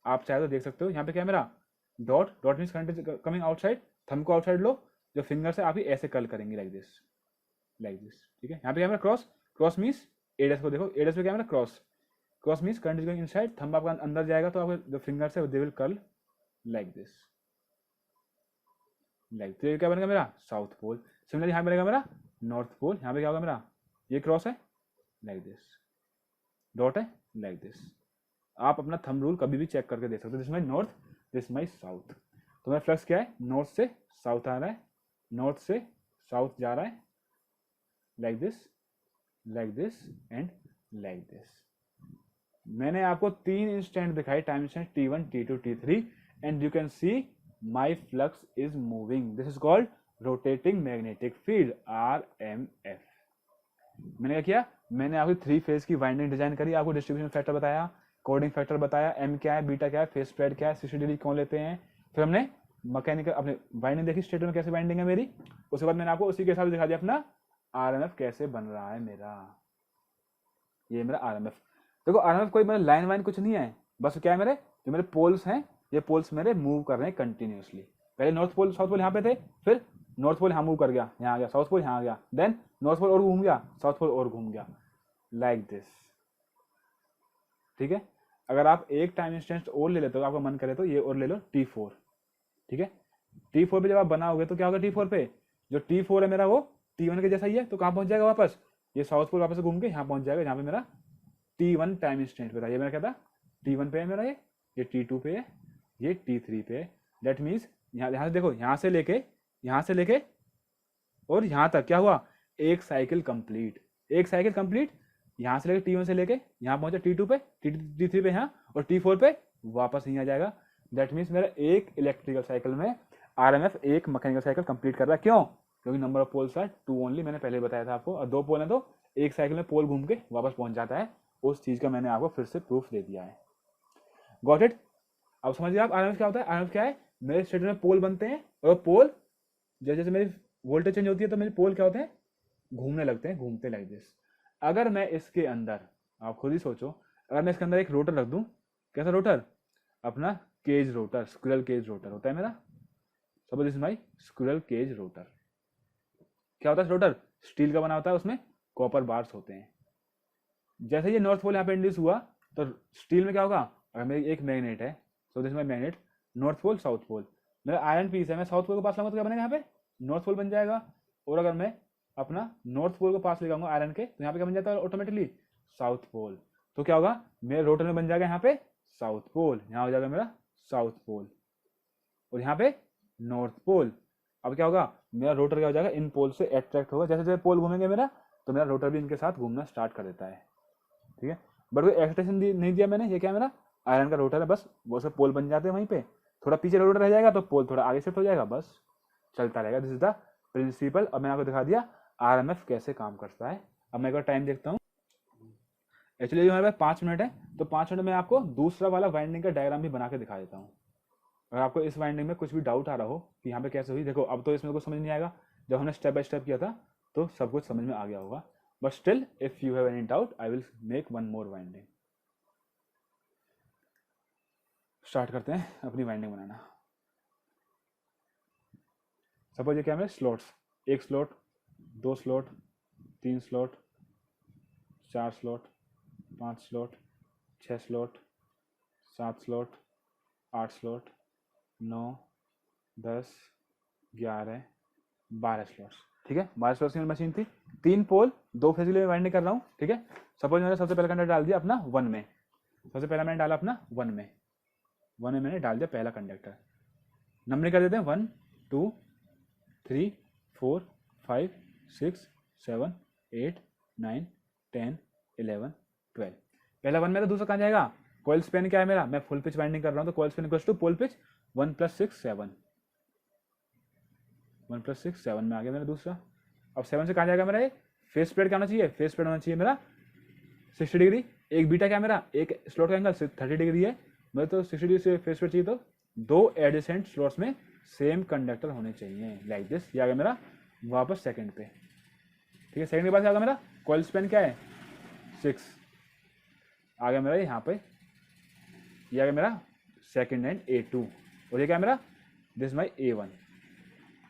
आप चाहे तो देख सकते हो यहाँ पे क्या है मेरा dot, dot means current is coming outside, thumb को आउटसाइड लो, जो फिंगर से आप ही ऐसे कर्ल करेंगे लाइक दिस, लाइक दिस। ठीक है, यहाँ पे क्या है मेरा क्रॉस, क्रॉस मींस ए डैश को देखो, ए डैश पे क्या है मेरा cross, cross means current is going inside, thumb आपका अंदर जाएगा तो आपके जो फिंगर्स है they will curl like this, like. तो ये क्या बनेगा मेरा साउथ पोल। सिमिलरली यहाँ बनेगा मेरा नॉर्थ पोल, यहाँ पे क्या होगा मेरा ये क्रॉस है लाइक दिस, डॉट है लाइक दिस। आप अपना थंब रूल कभी भी चेक करके देख सकते हो, this my north this my south. तो मेरा फ्लक्स क्या है नॉर्थ से साउथ आ रहा है, नॉर्थ से साउथ जा रहा है like this and like this. मैंने आपको 3 इंस्टेंट दिखाई, time instant T1 T2 T3 and you can see my flux is moving, this is called rotating magnetic field RMF। मैंने क्या किया, मैंने आपकी 3 फेज की वाइंडिंग डिजाइन करी, आपको डिस्ट्रीब्यूशन फैक्टर बताया, कोडिंग फैक्टर बताया, M क्या है बीटा क्या है फेज स्प्रेड क्या है 60 डिग्री कौन लेते हैं, फिर हमने मैकेनिकल अपने वाइंडिंग देखी स्टेटर में कैसे वाइंडिंग है मेरी, उसके बाद मैंने आपको उसी के हिसाब से दिखा दिया अपना RMF कैसे बन रहा है मेरा, ये मेरा RMF। देखो RMF कोई मेरा लाइन वाइन कुछ नहीं है, बस क्या है मेरे जो मेरे पोल्स हैं, ये पोल्स मेरे मूव कर रहे हैं कंटिन्यूसली। पहले नॉर्थ पोल साउथ पोल यहाँ पे थे, फिर नॉर्थ पोल यहाँ मूव कर गया, यहाँ आ गया, साउथ पोल यहाँ आ गया, देन नॉर्थ पोल और घूम गया, साउथ पोल और घूम गया, लाइक दिस। ठीक है, अगर आप एक टाइम इंस्टेंट और ले लेते हो, आपका मन करे तो ये और ले लो T4। ठीक है, T4 पे जब आप बनाओगे तो क्या होगा T4 पे, जो T4 है मेरा वो T1 के जैसा ही है, तो कहाँ पहुंच जाएगा वापस, ये साउथ पोल वापस घूम के यहाँ पहुंच जाएगा, यहाँ पे मेरा T1 टाइम इंस्टेंट पे था, ये मेरा क्या था T1 पे है मेरा, ये T2 पे है, ये T3 पे है। दैट मीन्स यहाँ से देखो, यहाँ से लेके और यहाँ तक क्या हुआ एक साइकिल कंप्लीट, एक साइकिल कंप्लीट, यहाँ से लेके T1 से लेके यहाँ पहुंचा T2 पे, T3 पे यहाँ, और T4 पे वापस नहीं आ जाएगा। दैट मीन्स मेरा एक इलेक्ट्रिकल साइकिल में RMF एक मैकेनिकल साइकिल कंप्लीट कर रहा है। क्यों? क्योंकि number of poles are 2 only, मैंने पहले बताया था आपको, और 2 पोल है तो एक साइकिल में पोल घूम के वापस पहुंच जाता है, उस चीज का मैंने आपको फिर से प्रूफ दे दिया है। Got it? अब समझिए आप RMF क्या होता है। RMF क्या है, मेरे स्टेटर में पोल बनते हैं, और पोल जैसे जैसे मेरी वोल्टेज चेंज होती है तो मेरे पोल क्या होते हैं, घूमने लगते हैं, घूमते लाइक दिस। अगर मैं इसके अंदर, आप खुद ही सोचो, अगर मैं इसके अंदर एक रोटर रख दूं, कैसा रोटर, अपना cage rotor, squirrel cage rotor होता है मेरा, suppose this is my squirrel cage rotor. क्या होता है रोटर, स्टील का बना होता है, उसमें कॉपर बार्स होते हैं। जैसे ये नॉर्थ पोल यहाँ पे इंड्यूस हुआ तो स्टील में क्या होगा, अगर मेरी एक मैग्नेट है, so this my magnet, north pole south pole, मेरा आयरन पीस है, मैं साउथ पोल के पास लाऊंगा तो क्या बनेगा यहाँ पे नॉर्थ पोल बन जाएगा। और अगर मैं अपना नॉर्थ पोल को पास ले जाऊंगा आयरन के, तो यहाँ पे क्या बन जाता है ऑटोमेटिकली, साउथ पोल। तो क्या होगा, मेरे रोटर में बन जाएगा यहाँ पे साउथ पोल, यहाँ हो जाएगा मेरा साउथ पोल, और यहाँ पे नॉर्थ पोल। अब क्या होगा, मेरा रोटर क्या हो जाएगा, इन पोल से अट्रैक्ट होगा, जैसे जैसे पोल घूमेंगे मेरा, तो मेरा रोटर भी इनके साथ घूमना स्टार्ट कर देता है। ठीक है, बट कोई एक्सटेंशन नहीं दिया मैंने, ये क्या है मेरा आयरन का रोटर है, बस वो सब पोल बन जाते हैं वहीं पे, थोड़ा पीछे रोटर रह जाएगा तो पोल थोड़ा आगे शिफ्ट हो जाएगा, बस चलता रहेगा। This is the principle. अब मैंने आपको दिखा दिया आरएमएफ कैसे काम करता है। अब मैं एक बार टाइम देखता हूँ, एक्चुअली हमारे पास 5 मिनट है, तो 5 मिनट में आपको दूसरा वाला वाइंडिंग का डायग्राम भी बना के दिखा देता हूँ। अगर आपको इस वाइंडिंग में कुछ भी डाउट आ रहा हो कि यहाँ पे कैसे हुई, देखो अब तो इसमें कुछ समझ नहीं आएगा, जब हमने स्टेप बाय स्टेप किया था तो सब कुछ समझ में आ गया होगा, but still if you have any doubt I will make one more winding. Start करते हैं अपनी वाइंडिंग बनाना। सपोज ये क्या है slots, 1 slot, 2 slot, 3 slot, 4 slot, 5 slot, 6 slot, 7 slot, 8 slot, 9, 10, 11, 12 slots. ठीक है, 12 स्लॉट्स की मशीन थी, 3 पोल 2 फेज के लिए वाइंडिंग कर रहा हूँ। ठीक है, सपोज मैंने सबसे पहला कंडक्टर डाल दिया अपना 1 में, सबसे पहला मैंने डाला अपना 1 में, 1 में मैंने डाल दिया पहला कंडक्टर। नंबरिंग कर देते हैं 1 2 3 4 5 6 7 8 9 10 11 12। पहला 1 में, तो दूसरा कहाँ जाएगा, कॉइल स्पैन क्या है मेरा, मैं फुल पिच वाइंडिंग कर रहा हूँ, तो coil span equals to pole pitch 1 + 6 7, 1 + 6 7 में आ गया मेरा दूसरा। अब 7 से कहाँ जाएगा मेरा, ये फेस स्प्रेड क्या होना चाहिए, फेस स्प्रेड होना चाहिए मेरा 60 डिग्री। एक बीटा क्या मेरा, एक स्लॉट का एंगल 30 डिग्री है, मेरे तो 60 डिग्री से फेस स्प्रेड चाहिए, तो 2 एडजेसेंट स्लॉट्स में सेम कंडक्टर होने चाहिए, लाइक दिस। ये आ गया मेरा वापस सेकंड पे। ठीक है, सेकंड के बाद आ गया मेरा कॉइल स्पैन क्या है 6, आ गया मेरा यहाँ पे, ये आ गया मेरा सेकंड एंड A2, और ये क्या है मेरा, दिस माई A1।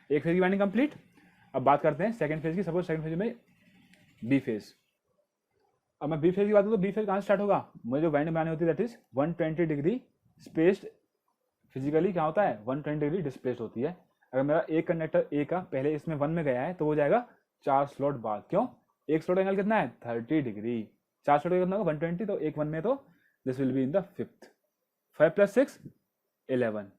एक फेज की वाइंडिंग कंप्लीट। अब बात करते हैं सेकंड फेज की। सपोज सेकंड फेज में बी फेज। अब मैं बी फेज की बात करूँ तो बी फेज कहाँ स्टार्ट होगा, मुझे जो वाइंडिंग बनानी होती है that is 120 degree spaced, physically क्या होता है 120 डिग्री डिस्प्लेस्ड होती है। अगर मेरा एक कंडक्टर ए का पहले इसमें 1 में गया है तो वो जाएगा 4 स्लॉट बाद, क्यों, एक स्लॉट एंगल कितना है 30 डिग्री, 4 स्लॉट कितना होगा 120, तो एक 1 में, तो this will be in the 5th, 5 + 6 11।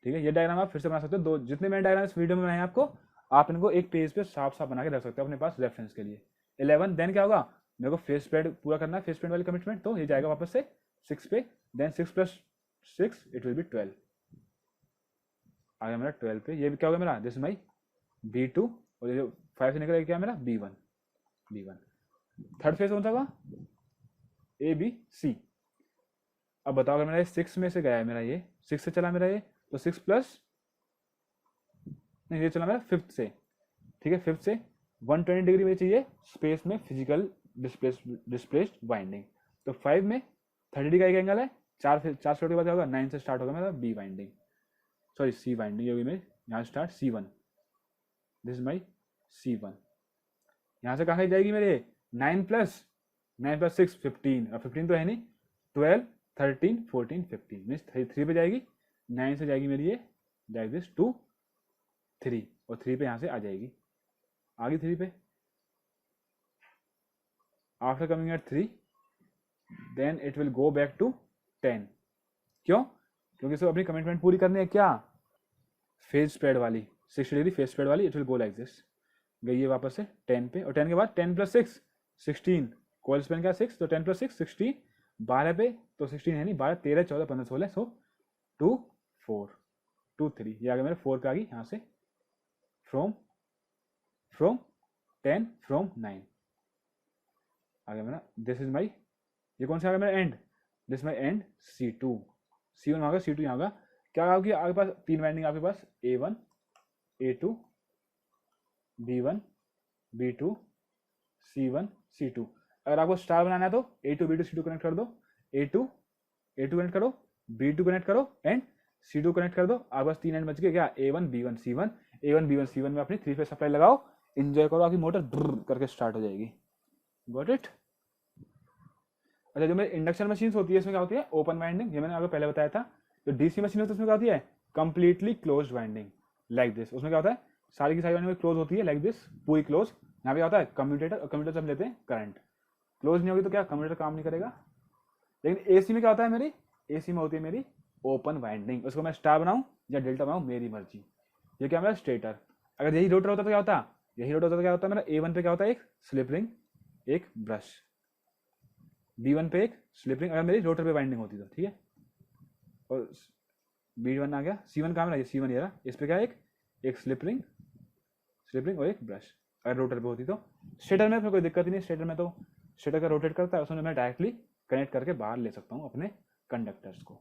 ठीक है, ये डायग्राम आप फिर से बना सकते हो, दो जितने मैंने डायग्राम इस वीडियो में बनाए आपको, आप इनको एक पेज पे साफ साफ बना के रख सकते हो अपने पास रेफरेंस के लिए। 11 देन क्या होगा, मेरे को फेस स्प्रेड पूरा करना है, फेस स्प्रेड वाली कमिटमेंट, तो ये जाएगा वापस से 6 पे, देन 6 + 6 इट विल बी 12, आ गया मेरा 12 पे। ये भी क्या होगा मेरा, दिस माई B2, और ये जो 5 से निकलेगा क्या मेरा B1। थर्ड फेज कौन सा होगा ABC। अब बताओ अगर मेरा ये 6 में से गया है, मेरा ये 6 से चला मेरा ये, तो 6 प्लस नहीं, ये चला मेरा 5th से। ठीक है, 5th से 120 डिग्री में चाहिए स्पेस में फिजिकल डिस्प्लेस्ड वाइंडिंग, तो 5 में 30 डिग्री का एक एंगल है, 4 स्लॉट के बाद होगा 9 से स्टार्ट होगा मेरा B winding, sorry C winding होगी मेरी, यहाँ start C1, this is my C1। यहाँ से कहाँ जाएगी मेरे 9 + 6 15, और 15 तो है नहीं, 12 13 14 15 मीन्स 3 पे जाएगी, 9 से जाएगी मेरी ये लाइक दिस टू 3, और 3 पे यहाँ से आ जाएगी, आ गई 3 पे। After coming at 3 then it will go back to 10, क्यों, क्योंकि सब अपनी कमिटमेंट पूरी करनी है, क्या फेज स्प्रेड वाली 60 डिग्री फेज स्प्रेड वाली, it will go like this, गई है वापस से 10 पे, और 10 के बाद 10 + 6 16, कॉइल स्पैन का 6, तो 10 + 6 16, 12 पे तो 16 है नहीं, 12 13 14 15 16, सो 2 4 2 3, ये आ गया मेरे 4 पे आ गई यहाँ से, फ्रॉम 10 फ्रॉम 9 आ गया मेरा, दिस इज माई, ये कौन सा आ गया मेरा and, this my and C2, C1 होगा, C2 यहाँ होगा। क्या होगी आपके पास 3 वाइंडिंग, आपके पास A1 A2 B1 B2 C1 C2। अगर आपको स्टार बनाना है तो A2 B2 C2 कनेक्ट कर दो, A2 कनेक्ट करो, B2 कनेक्ट करो एंड C2 कनेक्ट कर दो, आपके पास 3 एंड बच गए, क्या A1 B1 C1, A1 B1 C1 में अपनी 3 फेज सप्लाई लगाओ, एंजॉय करो, आपकी मोटर करके स्टार्ट हो जाएगी। Got it. अच्छा, जो मेरी इंडक्शन मशीन होती है इसमें क्या होती है ओपन वाइंडिंग, ये मैंने आपको पहले बताया था। जो डीसी मशीन होती है उसमें क्या होती है completely closed winding, like this. उसमें क्या होता है, सारी की सारी वाइंडिंग क्लोज होती है लाइक दिस, पूरी क्लोज। यहाँ पे होता है कम्यूटेटर, और कम्यूटेटर से हम लेते हैं करंट। क्लोज नहीं होगी तो क्या कम्यूटेटर काम नहीं करेगा। लेकिन एसी में क्या होता है, मेरी एसी में होती है मेरी ओपन वाइंडिंग। उसको मैं स्टार बनाऊं या डेल्टा बनाऊं, मेरी मर्जी। ये क्या मेरा स्टेटर। अगर यही रोटर होता तो क्या होता, यही रोटर होता तो क्या होता, मेरा A1 पे क्या होता है, एक स्लिप रिंग एक ब्रश, B1 पे एक स्लिप रिंग, अगर मेरी रोटर पे वाइंडिंग होती तो, ठीक है। और B1 आ गया, C1 कहाँ मेरा, ये C1 ये रहा, इस पे क्या है, एक स्लिप रिंग और एक ब्रश, अगर रोटर पे होती तो। स्टेटर में फिर कोई दिक्कत ही नहीं, स्टेटर में तो स्टेटर का रोटेट करता है, उसमें मैं डायरेक्टली कनेक्ट करके बाहर ले सकता हूँ अपने कंडक्टर्स को।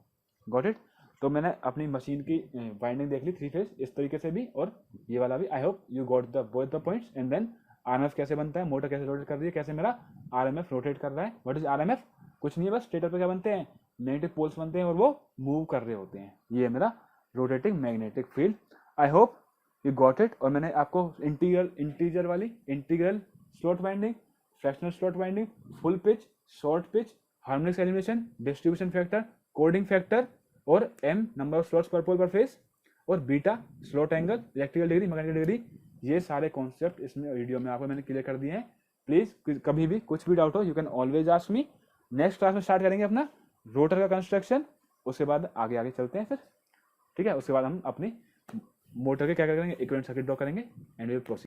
Got it. तो मैंने अपनी मशीन की वाइंडिंग देख ली 3 फेज इस तरीके से भी, और ये वाला भी। I hope you got the both the points. And then RMF कैसे बनता है, मोटर कैसे रोटेट कर रही है, कैसे मेरा आरएमएफ रोटेट कर रहा है। व्हाट इज आरएमएफ, कुछ नहीं है, बस स्टेटर पे क्या बनते हैं, मैग्नेटिक पोल्स बनते हैं और वो मूव कर रहे होते हैं। ये है मेरा rotating magnetic field. I hope you got it. और मैंने आपको integral slot winding, fractional slot winding, full pitch, short pitch, harmonics elimination, distribution factor, coding factor, और M number of slots per pole per phase, और beta slot angle, electrical degree, mechanical degree, ये सारे concept इसमें video में आपको मैंने clear कर दिए हैं। प्लीज कभी भी कुछ भी डाउट हो you can always ask me. Next class में स्टार्ट करेंगे अपना रोटर का कंस्ट्रक्शन, उसके बाद आगे आगे चलते हैं फिर, ठीक है। उसके बाद हम अपनी मोटर के क्या करेंगे, इक्विवेलेंट सर्किट ड्रॉ करेंगे एंड वी विल प्रोसीड।